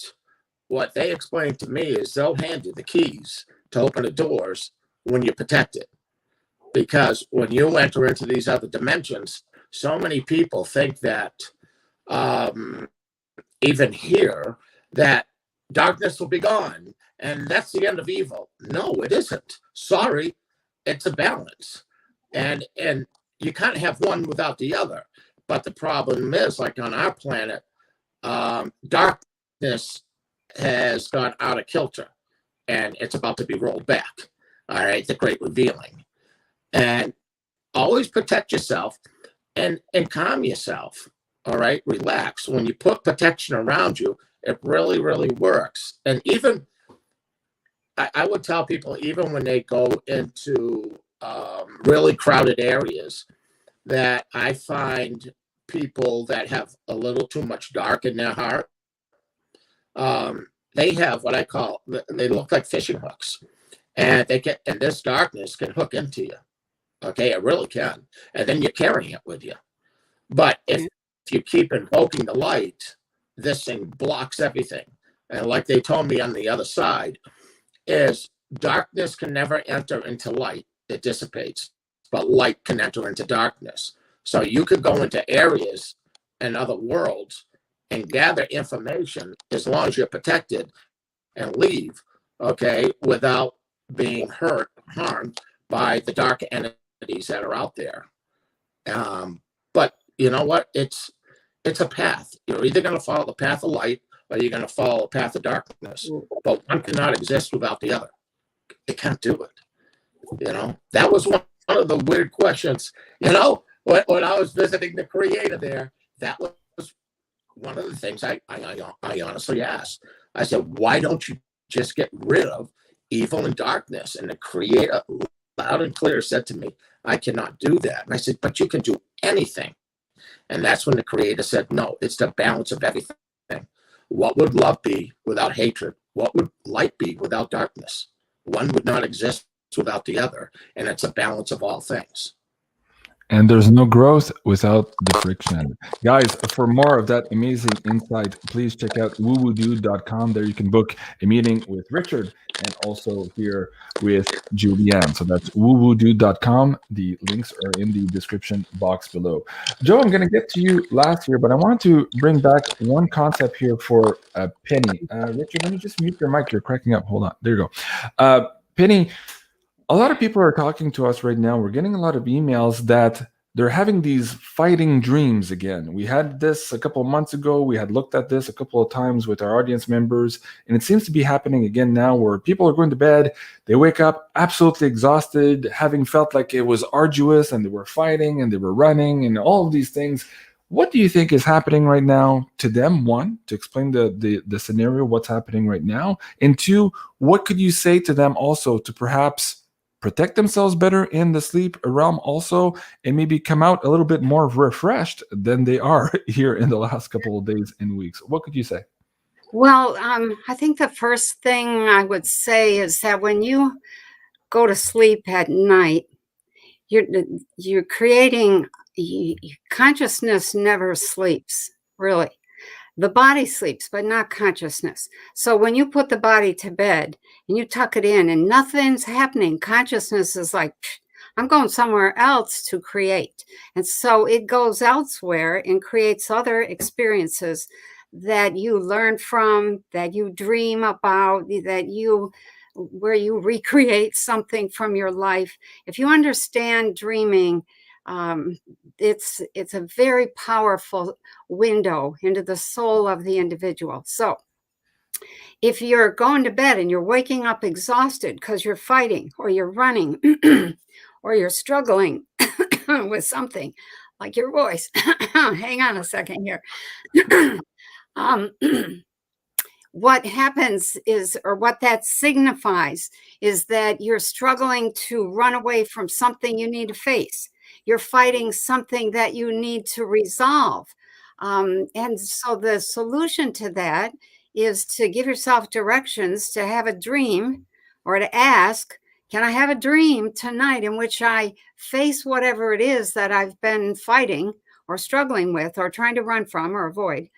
what they explain to me is they'll hand you the keys to open the doors when you're protected. Because when you enter into these other dimensions, so many people think that even here, that darkness will be gone and that's the end of evil. No, it isn't. Sorry. It's a balance, and you can't have one without the other. But the problem is, like on our planet, darkness has gone out of kilter, and it's about to be rolled back. All right, the great revealing. And always protect yourself and calm yourself. All right, relax. When you put protection around you, it really, really works. And even I would tell people, even when they go into really crowded areas, that I find people that have a little too much dark in their heart, they have what I call, they look like fishing hooks. And this darkness can hook into you. Okay, it really can. And then you're carrying it with you. But if you keep invoking the light, this thing blocks everything. And like they told me on the other side, is darkness can never enter into light. It dissipates, but light can enter into darkness. So you could go into areas and other worlds and gather information as long as you're protected and leave, okay, without being harmed by the dark entities that are out there. But you know what? It's a path. You're either going to follow the path of light or you're going to follow the path of darkness. But one cannot exist without the other. It can't do it. That was one of the weird questions. When I was visiting the Creator there, that was one of the things I honestly asked. I said, why don't you just get rid of evil and darkness? And the Creator, loud and clear, said to me, I cannot do that. And I said, but you can do anything. And that's when the Creator said, no, it's the balance of everything. What would love be without hatred? What would light be without darkness? One would not exist without the other. And it's a balance of all things. And there's no growth without the friction. Guys, for more of that amazing insight, please check out woowoodoo.com. There you can book a meeting with Richard and also here with Julianne. So that's woowoodoo.com. The links are in the description box below. Joe, I'm going to get to you last here, but I want to bring back one concept here for Penny. Richard, let me just mute your mic. You're cracking up. Hold on. There you go. Penny, a lot of people are talking to us right now. We're getting a lot of emails that they're having these fighting dreams again. We had this a couple of months ago. We had looked at this a couple of times with our audience members, and it seems to be happening again now where people are going to bed. They wake up absolutely exhausted, having felt like it was arduous, and they were fighting and they were running and all of these things. What do you think is happening right now to them? One, to explain the scenario, what's happening right now. And two, what could you say to them also to perhaps protect themselves better in the sleep realm also, and maybe come out a little bit more refreshed than they are here in the last couple of days and weeks. What could you say? Well, I think the first thing I would say is that when you go to sleep at night, you're creating consciousness never sleeps, really. The body sleeps, but not consciousness. So when you put the body to bed and you tuck it in and nothing's happening, consciousness is like, I'm going somewhere else to create. And so it goes elsewhere and creates other experiences that you learn from, that you dream about, where you recreate something from your life. If you understand dreaming, it's a very powerful window into the soul of the individual. So if you're going to bed and you're waking up exhausted because you're fighting or you're running or you're struggling with something like your voice, hang on a second here. What happens is, or what that signifies, is that you're struggling to run away from something you need to face. You're fighting something that you need to resolve. And so the solution to that is to give yourself directions to have a dream, or to ask, can I have a dream tonight in which I face whatever it is that I've been fighting or struggling with or trying to run from or avoid?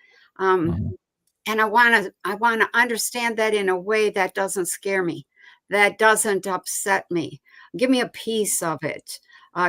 And I want to understand that in a way that doesn't scare me, that doesn't upset me. Give me a piece of it.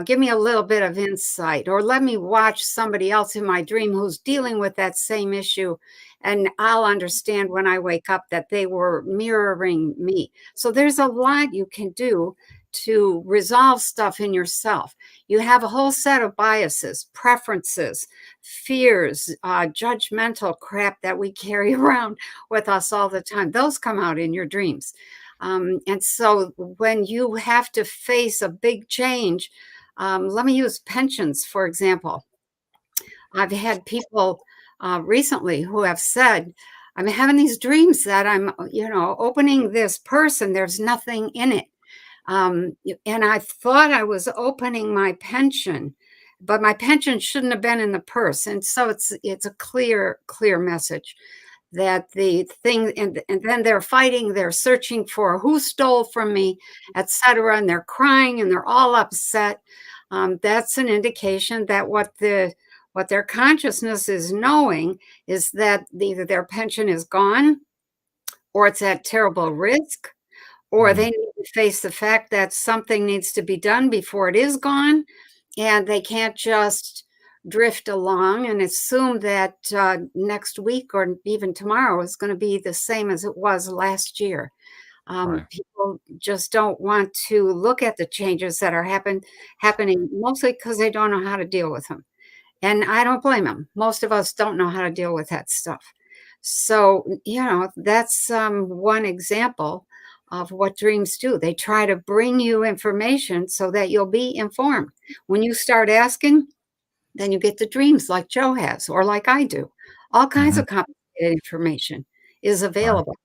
Give me a little bit of insight, or let me watch somebody else in my dream who's dealing with that same issue. And I'll understand when I wake up that they were mirroring me. So there's a lot you can do to resolve stuff in yourself. You have a whole set of biases, preferences, fears, judgmental crap that we carry around with us all the time. Those come out in your dreams. And so when you have to face a big change, let me use pensions, for example. I've had people recently who have said, I'm having these dreams that I'm, opening this purse and there's nothing in it. And I thought I was opening my pension, but my pension shouldn't have been in the purse. And so it's a clear message that the thing, and then they're fighting, they're searching for who stole from me, etc. And they're crying and they're all upset. That's an indication that what their consciousness is knowing is that either their pension is gone, or it's at terrible risk, or they need to face the fact that something needs to be done before it is gone, and they can't just drift along and assume that next week or even tomorrow is going to be the same as it was last year. Right. People just don't want to look at the changes that are happening, mostly because they don't know how to deal with them. And I don't blame them. Most of us don't know how to deal with that stuff. So, that's one example of what dreams do. They try to bring you information so that you'll be informed. When you start asking, then you get the dreams like Joe has, or like I do. All kinds of complicated information is available.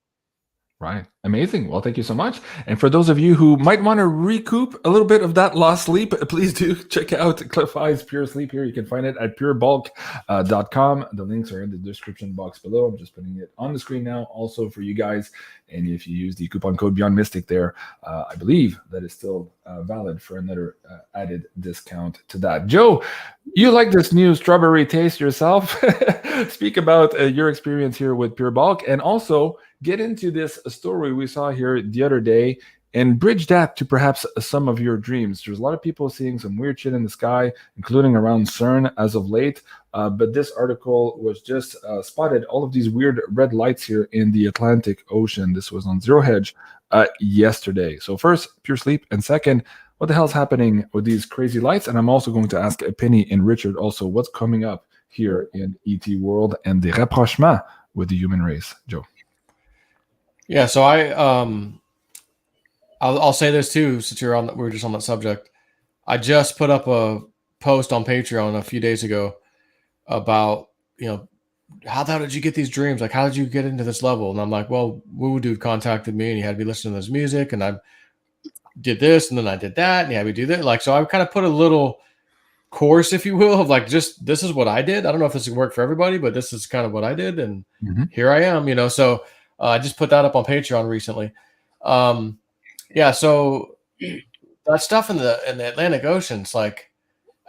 Right. Amazing. Well, thank you so much. And for those of you who might want to recoup a little bit of that lost sleep, please do check out Cliff High's Pure Sleep here. You can find it at purebulk.com. The links are in the description box below. I'm just putting it on the screen now also for you guys. And if you use the coupon code BeyondMystic there, I believe that is still valid for another added discount to that. Joe, you like this new strawberry taste yourself. Speak about your experience here with Pure Bulk, and also get into this story we saw here the other day and bridge that to perhaps some of your dreams. There's a lot of people seeing some weird shit in the sky, including around CERN as of late. But this article was just spotted all of these weird red lights here in the Atlantic Ocean. This was on Zero Hedge yesterday. So first, Pure Sleep, and second, what the hell's happening with these crazy lights? And I'm also going to ask Penny and Richard also what's coming up here in ET world and the rapprochement with the human race. Joe. Yeah, so I'll say this too, since we're just on that subject. I just put up a post on Patreon a few days ago about, how did you get these dreams? Like, how did you get into this level? And I'm like, well, Woo Dude contacted me and he had me listening to his music, and did this and then I did that, and yeah, we do that. Like, so I kind of put a little course, if you will, of like, just this is what I did. I don't know if this would work for everybody, but this is kind of what I did, and here I am, you know. So I just put that up on Patreon recently. Yeah, so that stuff in the Atlantic Ocean's like,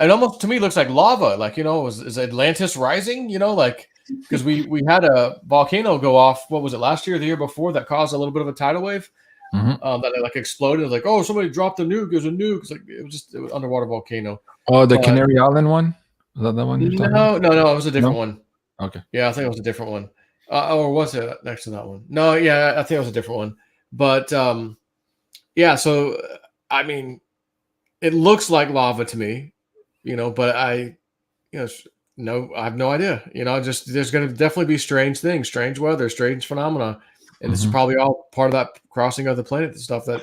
it almost to me looks like lava. Like, you know, is Atlantis rising? You know, like, because we had a volcano go off. What was it, last year or the year before, that caused a little bit of a tidal wave that it like exploded. Like, oh, somebody dropped a nuke. There's a nuke. It's like it was an underwater volcano. Oh, the Canary Island one? Is that the one you're talking about? No, it was a different one. Okay. Yeah, I think it was a different one. Or was it next to that one? No, yeah, I think it was a different one. But yeah, so I mean, it looks like lava to me, you know, but I have no idea. You know, just there's going to definitely be strange things, strange weather, strange phenomena, and this is probably all part of that crossing of the planet, the stuff that,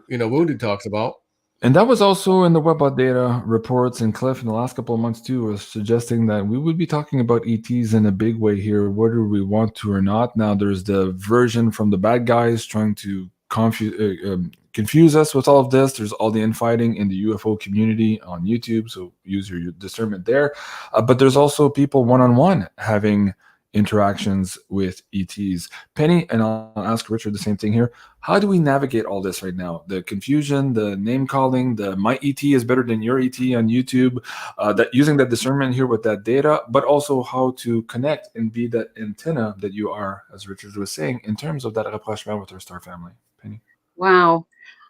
you know, Wounded talks about. And that was also in the Webbot data reports, and Cliff in the last couple of months too was suggesting that we would be talking about ETs in a big way here, whether we want to or not. Now there's the version from the bad guys trying to confuse us with all of this. There's all the infighting in the UFO community on YouTube, so use your discernment there. But there's also people one-on-one having interactions with ETs. Penny, and I'll ask Richard the same thing here. How do we navigate all this right now? The confusion, the name calling, the my ET is better than your ET on YouTube, that using that discernment here with that data, but also how to connect and be that antenna that you are, as Richard was saying, in terms of that rapprochement with our star family. Penny. Wow.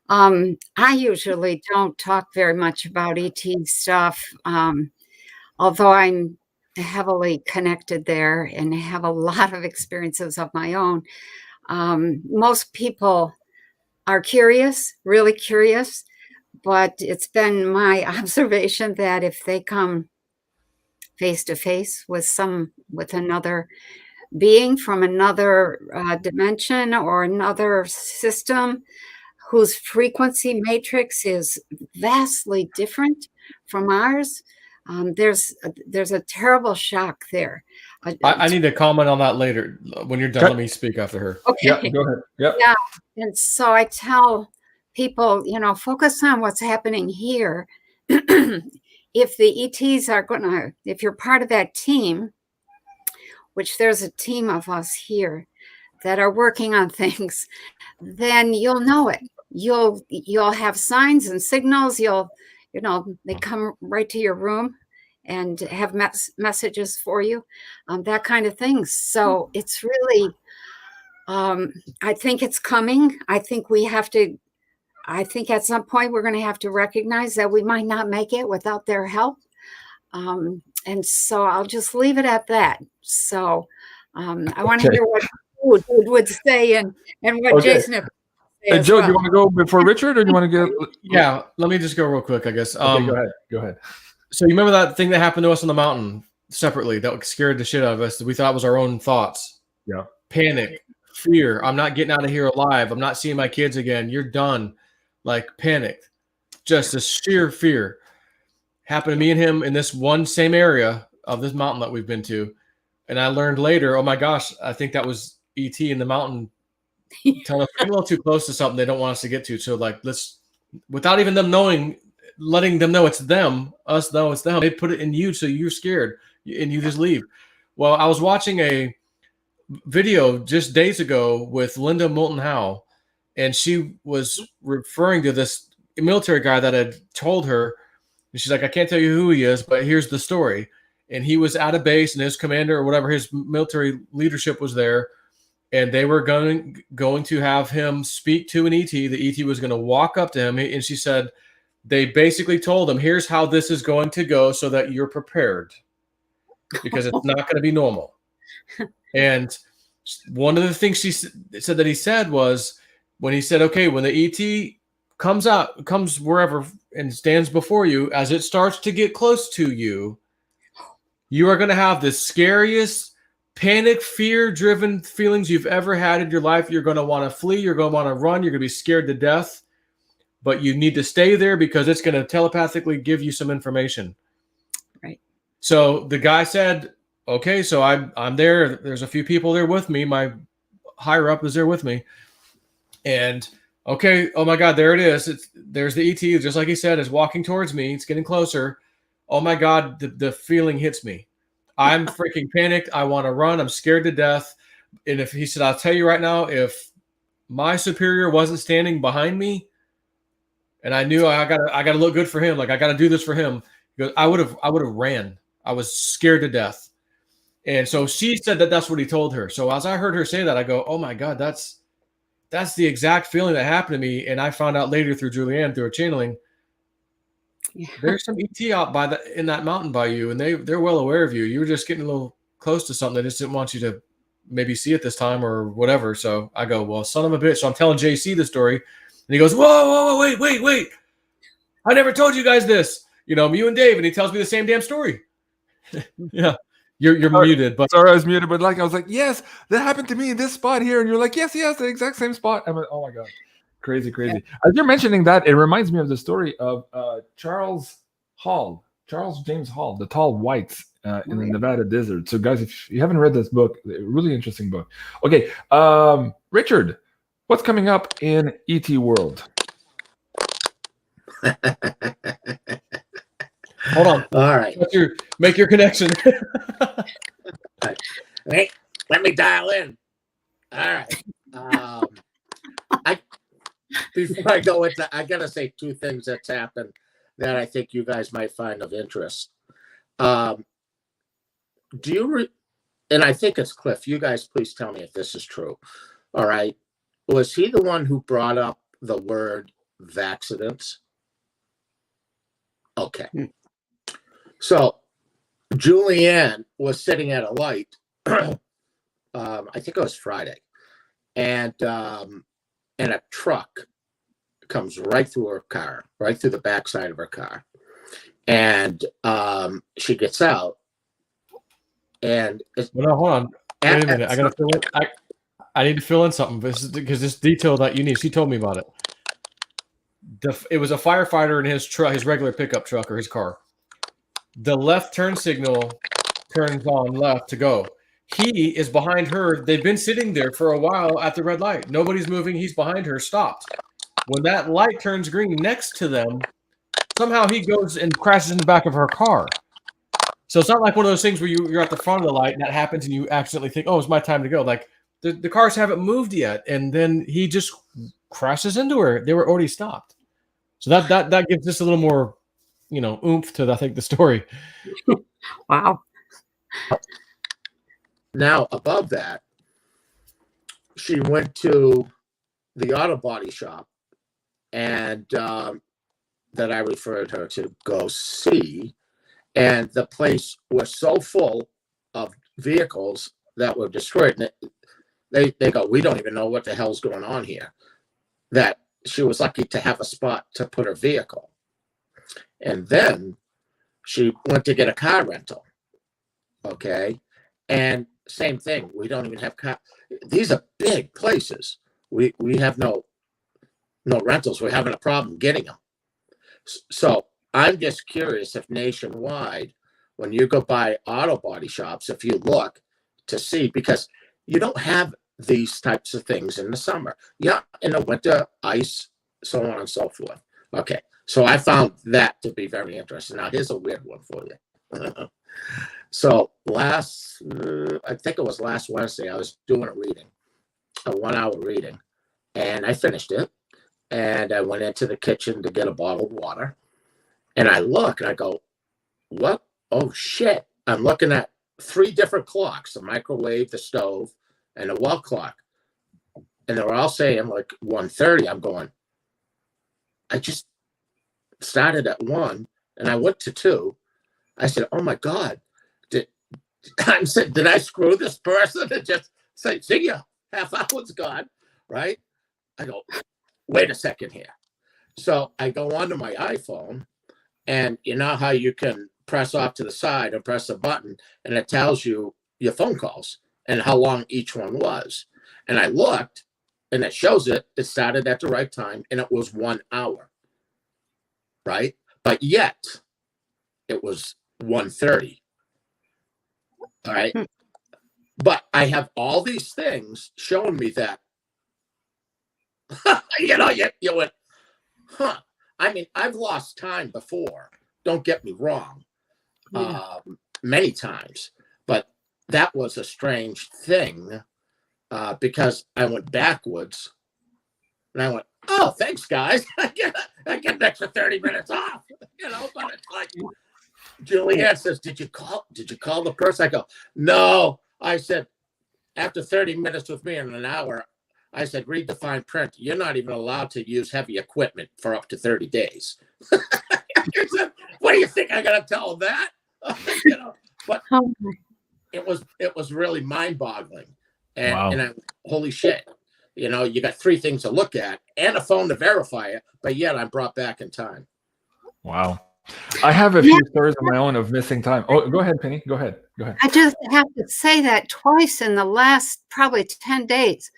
I usually don't talk very much about ET stuff, although I'm heavily connected there and have a lot of experiences of my own. Most people are curious, really curious, but it's been my observation that if they come face to face with another being from another dimension or another system whose frequency matrix is vastly different from ours, there's a terrible shock there. I need to comment on that later. When you're done, let me speak after her. Okay. Yeah, go ahead. Yep. Yeah. And so I tell people, you know, focus on what's happening here. If the ETs are if you're part of that team, which there's a team of us here that are working on things, then you'll know it. You'll have signs and signals. They come right to your room and have messages for you, that kind of thing. So it's really, I think it's coming. I think at some point we're going to have to recognize that we might not make it without their help. And so I'll just leave it at that. So I want to hear what Wood would say and what JSNIP. Hey, Joe, do you want to go before Richard, or do you want to get? Yeah, let me just go real quick, I guess. Okay, go ahead. So you remember that thing that happened to us on the mountain separately that scared the shit out of us, that we thought was our own thoughts? Yeah. Panic, fear. I'm not getting out of here alive. I'm not seeing my kids again. You're done. Like panic. Just a sheer fear. Happened to me and him in this one same area of this mountain that we've been to. And I learned later, oh my gosh, I think that was ET in the mountain telling us we're a little too close to something they don't want us to get to. So like, let's, without even them knowing, letting them know it's them, us know it's them, they put it in you so you're scared and you just leave. Well, I was watching a video just days ago with Linda Moulton Howe, and she was referring to this military guy that had told her, and she's like, I can't tell you who he is, but here's the story. And he was at a base, and his commander or whatever, his military leadership was there, and they were going to have him speak to an ET. The ET was going to walk up to him, and she said, they basically told him, here's how this is going to go so that you're prepared, because it's not going to be normal. And one of the things she said that he said was, when he said, okay, when the ET comes wherever and stands before you, as it starts to get close to you, you are going to have the scariest panic, fear-driven feelings you've ever had in your life. You're going to want to flee. You're going to want to run. You're going to be scared to death. But you need to stay there because it's going to telepathically give you some information. Right. So the guy said, okay, so I'm there. There's a few people there with me. My higher up is there with me. And Okay. Oh my God, there it is. There's the ET, just like he said, is walking towards me. It's getting closer. Oh my God, the feeling hits me. I'm freaking panicked. I want to run. I'm scared to death. And if he said, I'll tell you right now, if my superior wasn't standing behind me, and I knew I gotta look good for him, like I gotta do this for him, because I would have ran. I was scared to death. And so she said that's what he told her. So as I heard her say that, I go, oh my God, that's the exact feeling that happened to me. And I found out later through Julianne, through her channeling, there's some ET out in that mountain by you, and they're well aware of you. You were just getting a little close to something. They just didn't want you to maybe see it this time or whatever. So I go, well, son of a bitch. So I'm telling JC the story, and he goes, whoa, wait. I never told you guys this. You know, you and Dave, and he tells me the same damn story. Yeah. You're muted, but sorry, I was muted. But like I was like, yes, that happened to me in this spot here, and you're like, yes, the exact same spot. I'm like, oh my God, crazy. Yeah. As you're mentioning that, it reminds me of the story of Charles James Hall, The Tall Whites in the Nevada desert. So guys, if you haven't read this book, really interesting book. Okay, Richard, what's coming up in ET world? Hold on. All right. Make your connection. Hey, let me dial in. All right. Before I go into, I gotta say two things that's happened that I think you guys might find of interest. Do you? And I think it's Cliff. You guys, please tell me if this is true. All right. Was he the one who brought up the word vaccinations? Okay. So Julianne was sitting at a light. I think it was Friday, and a truck comes right through her car, right through the backside of her car, and she gets out. And no, hold on. Wait a minute. I gotta fill in. I need to fill in something because this detail that you need. She told me about it. It was a firefighter in his truck, his regular pickup truck or his car. The left turn signal turns on left to go. He is behind her. They've been sitting there for a while at the red light. Nobody's moving. He's behind her, stopped. When that light turns green next to them, somehow he goes and crashes in the back of her car. So it's not like one of those things where you're at the front of the light and that happens and you accidentally think, oh, it's my time to go. Like the cars haven't moved yet. And then he just crashes into her. They were already stopped. So that gives us a little more, oomph to, I think, the story. Wow. Now, above that, she went to the auto body shop and that I referred her to go see. And the place was so full of vehicles that were destroyed. And they go, we don't even know what the hell's going on here. That she was lucky to have a spot to put her vehicle. And then she went to get a car rental. Okay. And same thing. We don't even have car. These are big places. We have no rentals. We're having a problem getting them. So I'm just curious if nationwide, when you go by auto body shops, if you look to see, because you don't have these types of things in the summer. Yeah, in the winter, ice, so on and so forth. Okay, so I found that to be very interesting. Now, here's a weird one for you. So I think it was last Wednesday, I was doing a reading, a 1-hour reading, and I finished it. And I went into the kitchen to get a bottle of water. And I look and I go, what? Oh, shit. I'm looking at 3 different clocks, the microwave, the stove, and the wall clock. And they're all saying like 1:30. I'm going, I just started at 1 and I went to 2. I said, oh, my God. Did I screw this person and just say, see ya, half hour's gone, right? I go, wait a second here. So I go onto my iPhone. And you know how you can press off to the side and press a button and it tells you your phone calls and how long each one was. And I looked and it shows it started at the right time and it was 1 hour, right? But yet it was 1:30, all right? But I have all these things showing me that You know, you went, huh. I mean, I've lost time before. Don't get me wrong. Many times. But that was a strange thing because I went backwards and I went, oh, thanks, guys. I get an extra 30 minutes off. You know, but it's like Julianne says, did you call the person? I go, no. I said, after 30 minutes with me in an hour, I said, read the fine print. You're not even allowed to use heavy equipment for up to 30 days. Said, what do you think? I got to tell them that? You know, but it was really mind-boggling. And, wow. and holy shit. You know, you got 3 things to look at and a phone to verify it, but yet I'm brought back in time. Wow. I have a few stories of my own of missing time. Oh, go ahead, Penny. Go ahead. I just have to say that twice in the last probably 10 days,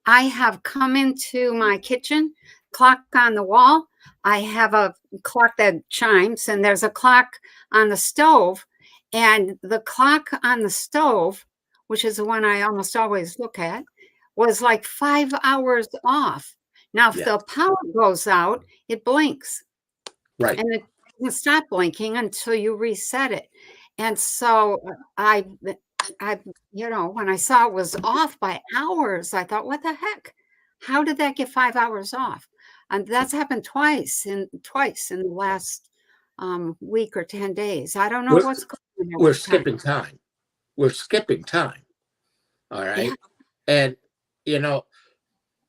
I have come into my kitchen, clock on the wall. I have a clock that chimes, and there's a clock on the stove. And the clock on the stove, which is the one I almost always look at, was like 5 hours off. Now, if the power goes out, it blinks. Right. And it doesn't stop blinking until you reset it. And so I, you know, when I saw it was off by hours, I thought, what the heck? How did that get 5 hours off? And that's happened twice in the last week or 10 days. I don't know what's going on. We're skipping time. We're skipping time. All right. Yeah. And, you know,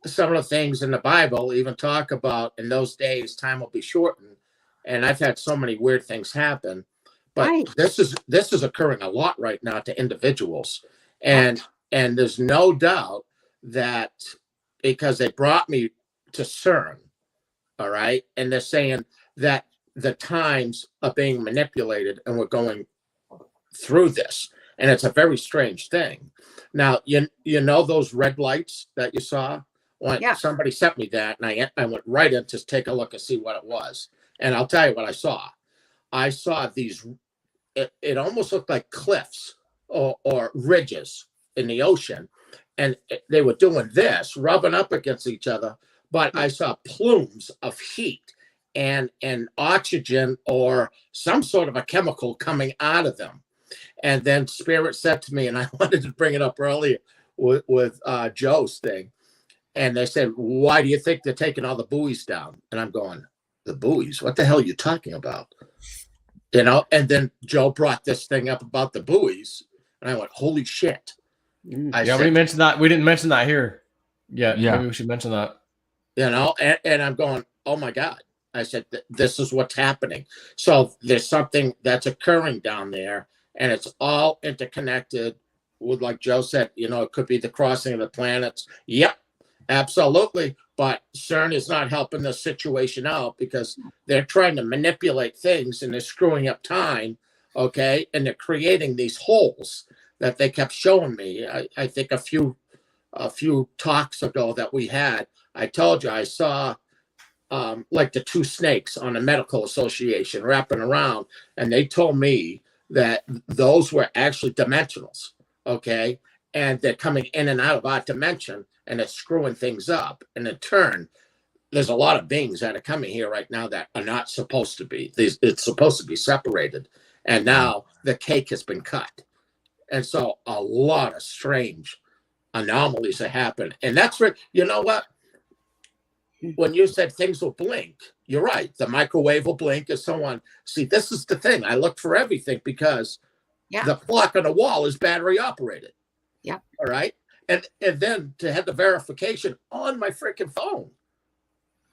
some of the things in the Bible even talk about in those days, time will be shortened. And I've had so many weird things happen. But this is occurring a lot right now to individuals. And there's no doubt that because they brought me to CERN, all right, and they're saying that the times are being manipulated and we're going through this. And it's a very strange thing. Now, you know those red lights that you saw? Well, somebody sent me that, and I went right in to take a look and see what it was. And I'll tell you what I saw. I saw these, it almost looked like cliffs or ridges in the ocean. And they were doing this, rubbing up against each other. But I saw plumes of heat and oxygen or some sort of a chemical coming out of them. And then Spirit said to me, and I wanted to bring it up earlier with Joe's thing. And they said, why do you think they're taking all the buoys down? And I'm going, the buoys? What the hell are you talking about? You know, and then Joe brought this thing up about the buoys. And I went, holy shit. We mentioned that. We didn't mention that here. Yeah. Maybe we should mention that. You know, and I'm going, oh my God. I said, this is what's happening. So there's something that's occurring down there, and it's all interconnected with, like Joe said, you know, it could be the crossing of the planets. Yep, absolutely. But CERN is not helping the situation out because they're trying to manipulate things and they're screwing up time, okay? And they're creating these holes that they kept showing me. I think a few talks ago that we had, I told you I saw like the 2 snakes on a medical association wrapping around, and they told me that those were actually dimensionals, okay? And they're coming in and out of our dimension, and it's screwing things up. And in turn, there's a lot of beings that are coming here right now that are not supposed to be. It's supposed to be separated, and now the cake has been cut. And so a lot of strange anomalies have happened. And that's where, you know what? When you said things will blink, you're right. The microwave will blink and so on. See, this is the thing. I look for everything because the clock on the wall is battery operated. Yeah. All right. And then to have the verification on my freaking phone.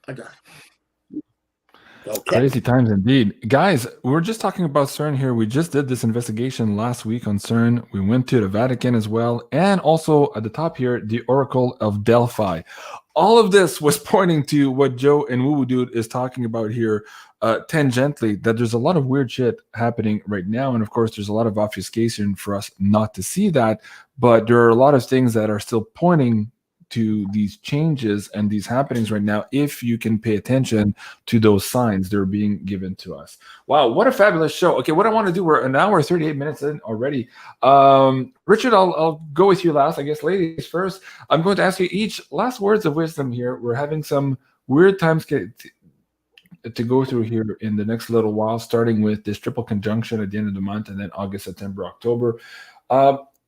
I got it. Okay. Crazy times indeed. Guys, we're just talking about CERN here. We just did this investigation last week on CERN. We went to the Vatican as well. And also at the top here, the Oracle of Delphi. All of this was pointing to what Joe and Woo Woo Dude is talking about here tangentially, that there's a lot of weird shit happening right now. And of course, there's a lot of obfuscation for us not to see that. But there are a lot of things that are still pointing to these changes and these happenings right now if you can pay attention to those signs that are being given to us. Wow, what a fabulous show. Okay, what I want to do, we're an hour 38 minutes in already. Richard, I'll go with you last. I guess ladies first. I'm going to ask you each last words of wisdom here. We're having some weird times to go through here in the next little while, starting with this triple conjunction at the end of the month, and then August, September, October.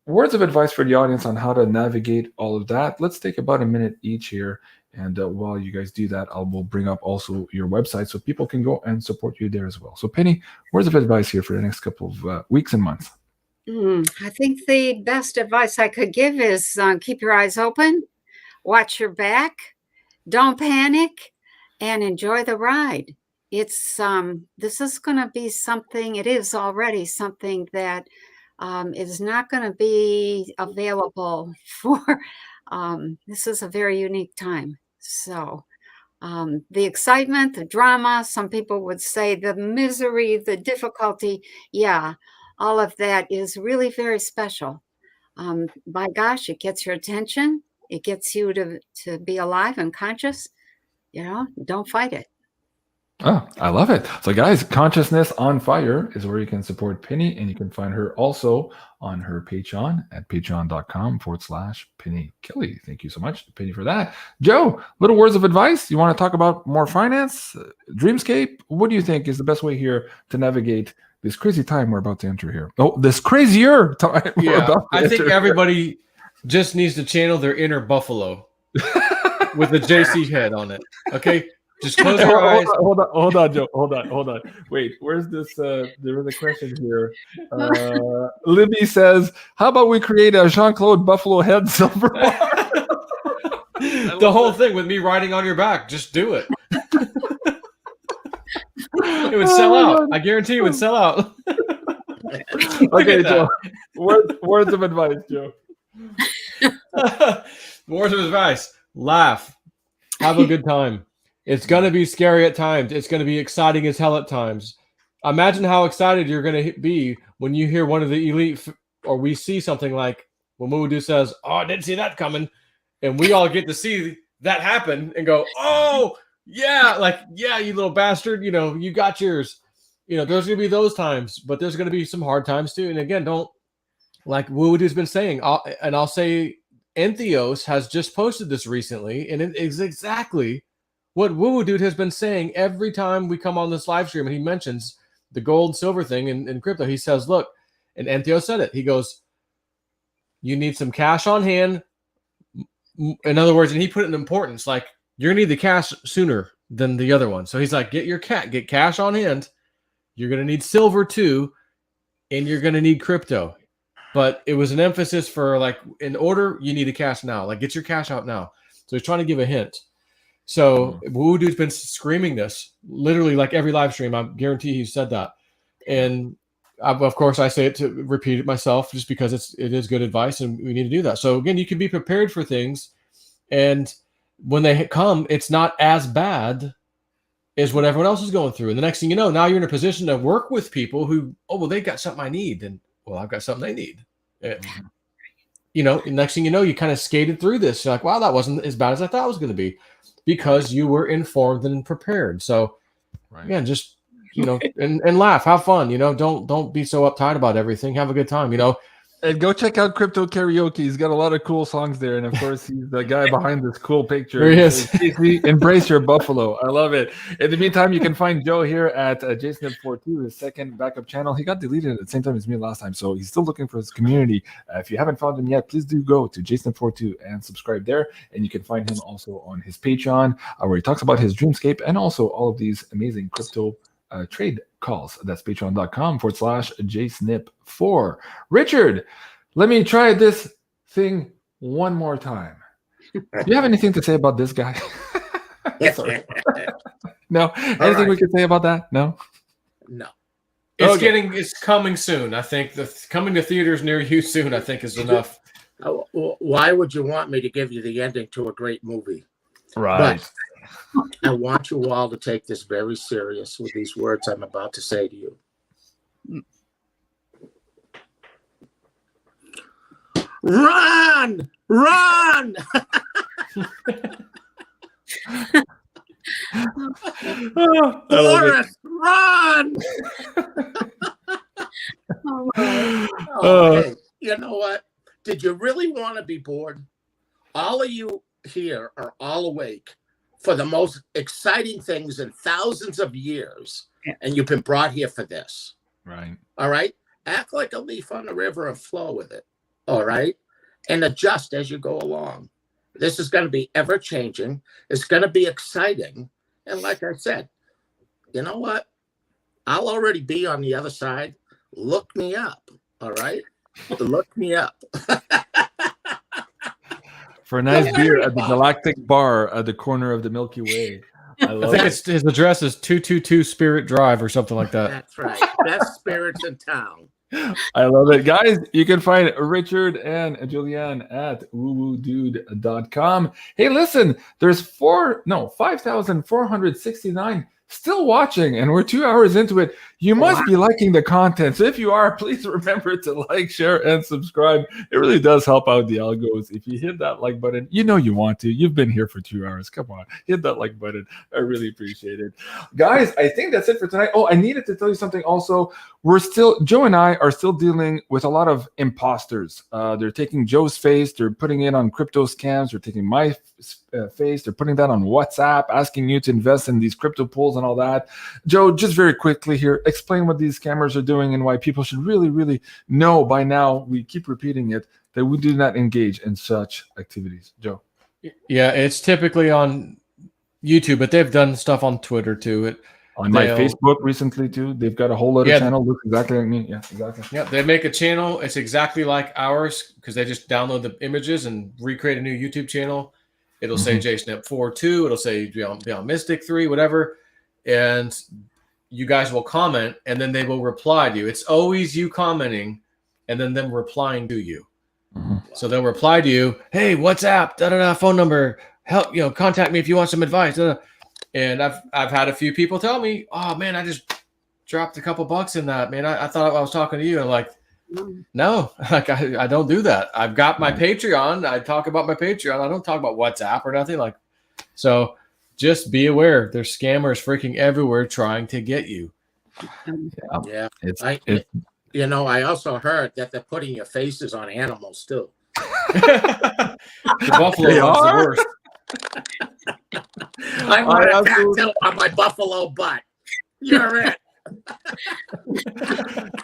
Words of advice for the audience on how to navigate all of that. Let's take about a minute each here, and while you guys do that, we'll bring up also your website so people can go and support you there as well. So Penny, words of advice here for the next couple of weeks and months. I think the best advice I could give is keep your eyes open, watch your back, don't panic, and enjoy the ride. It's this is going to be something, it is already something that is not going to be available for, this is a very unique time. So the excitement, the drama, some people would say the misery, the difficulty, yeah, all of that is really very special. By gosh, it gets your attention. It gets you to be alive and conscious. You know, don't fight it. Oh, I love it. So guys, Consciousness on Fire is where you can support Penny, and you can find her also on her Patreon at patreon.com/Penny Kelly. Thank you so much, Penny, for that. Joe, little words of advice. You want to talk about more finance, dreamscape? What do you think is the best way here to navigate this crazy time we're about to enter here? Oh, this crazier time. Yeah, I think everybody just needs to channel their inner buffalo with a JC head on it. Okay, just close your eyes. Hold on, Joe. Hold on. Wait, where's this? There was a question here. Libby says, "How about we create a Jean-Claude Buffalo head silver?" The whole thing with me riding on your back. Just do it. It would sell out. God. I guarantee it would sell out. Okay, Joe. Words of advice, Joe. Words of advice. Laugh. Have a good time. It's going to be scary at times. It's going to be exciting as hell at times. Imagine how excited you're going to be when you hear one of the elite, or we see something like when Mudu says, "Oh, I didn't see that coming." And we all get to see that happen and go, "Oh, yeah, like, yeah, you little bastard, you know, you got yours." You know, there's going to be those times, but there's going to be some hard times too. And again, don't, like Wudu's been saying, I'll say Entheos has just posted this recently, and it is exactly what Wudu has been saying every time we come on this live stream, and he mentions the gold silver thing in crypto. He says, look, and Entheos said it. He goes, you need some cash on hand. In other words, and he put it in importance, like, you're going to need the cash sooner than the other one. So he's like, get cash on hand. You're going to need silver too, and you're going to need crypto. But it was an emphasis for, like, in order, you need the cash now. Like, get your cash out now. So he's trying to give a hint. So Wudu's been screaming this literally like every live stream. I guarantee he said that. And of course, I say it to repeat it myself just because it is good advice, and we need to do that. So again, you can be prepared for things, and when they come, it's not as bad as what everyone else is going through. And the next thing you know, now you're in a position to work with people who, oh, well, they got something I need, and well, I've got something they need. You know, next thing you know, you kind of skated through this. You're like, wow, that wasn't as bad as I thought it was going to be, because you were informed and prepared. So, again, just, you know, and laugh, have fun. You know, don't be so uptight about everything. Have a good time. You know. And go check out Crypto Karaoke. He's got a lot of cool songs there. And of course, he's the guy behind this cool picture. There he is. Embrace your buffalo. I love it. In the meantime, you can find Joe here at JSNIP4 his second backup channel. He got deleted at the same time as me last time, so he's still looking for his community. If you haven't found him yet, please do go to JSNIP4 and subscribe there. And you can find him also on his Patreon, where he talks about his dreamscape and also all of these amazing crypto trade calls. That's patreon.com/JSNIP4. Richard, let me try this thing one more time. Do you have anything to say about this guy? No? Anything we could say about that? No? No. It's coming soon. I think coming to theaters near you soon, I think, is enough. Why would you want me to give you the ending to a great movie? Right. But I want you all to take this very serious with these words I'm about to say to you. Run! Run! Forrest, run! Hey, you know what? Did you really want to be bored? All of you here are all awake for the most exciting things in thousands of years, and you've been brought here for this. Right. All right? Act like a leaf on the river and flow with it. All right? And adjust as you go along. This is going to be ever-changing. It's going to be exciting. And like I said, you know what? I'll already be on the other side. Look me up. All right? Look me up. For a nice beer at the Galactic Bar at the corner of the Milky Way. I think his address is 222 Spirit Drive or something like that. That's right. Best spirits in town. I love it. Guys, you can find Richard and Julianne at woowoodude.com. Hey, listen, there's 5,469 still watching, and we're 2 hours into it. You must be liking the content. So if you are, please remember to like, share, and subscribe. It really does help out the algos. If you hit that like button, you know you want to. You've been here for 2 hours. Come on, hit that like button. I really appreciate it. Guys, I think that's it for tonight. Oh, I needed to tell you something also. Joe and I are still dealing with a lot of imposters. They're taking Joe's face. They're putting it on crypto scams. They're taking my face. They're putting that on WhatsApp, asking you to invest in these crypto pools and all that. Joe, just very quickly here, explain what these scammers are doing and why people should really, really know by now. We keep repeating it, that we do not engage in such activities. Joe. Yeah, it's typically on YouTube, but they've done stuff on Twitter too. On my Facebook recently too. They've got a whole other channel. Looks exactly like me. Yeah, exactly. Yeah, they make a channel. It's exactly like ours because they just download the images and recreate a new YouTube channel. It'll say JSNIP4 2. It'll say BeyondMystic 3, whatever. And you guys will comment, and then they will reply to you. It's always you commenting, and then them replying to you. So they'll reply to you, hey, WhatsApp, phone number, help, contact me if you want some advice. And I've had a few people tell me, oh man, I just dropped a couple bucks in that, man. I thought I was talking to you. And I'm like, no, like I don't do that. I've got my Patreon. I talk about my Patreon. I don't talk about WhatsApp or nothing like. So just be aware. There's scammers freaking everywhere trying to get you. Yeah. I also heard that they're putting your faces on animals too. The buffalo is the worst. I want a tattoo on my buffalo butt. You're it.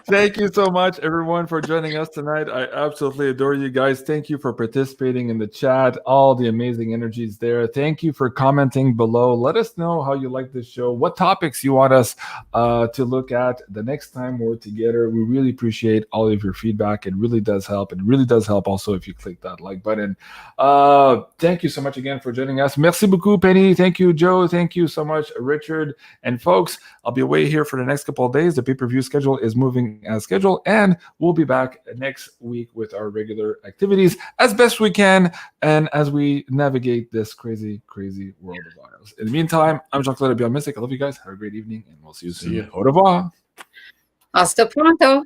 Thank you so much, everyone, for joining us tonight. I absolutely adore you guys. Thank you for participating in the chat. All the amazing energies there. Thank you for commenting below. Let us know how you like this show, what topics you want us to look at the next time we're together. We really appreciate all of your feedback. It really does help. It really does help also if you click that like button. Thank you so much again for joining us. Merci beaucoup, Penny. Thank you, Joe. Thank you so much, Richard. And folks, I'll be away here for the next couple of days. The pay-per-view schedule is moving as scheduled, and we'll be back next week with our regular activities as best we can and as we navigate this crazy, crazy world of ours. In the meantime, I'm Jean-Claude BeyondMystic. I love you guys. Have a great evening, and we'll see you soon. Au revoir. Hasta pronto.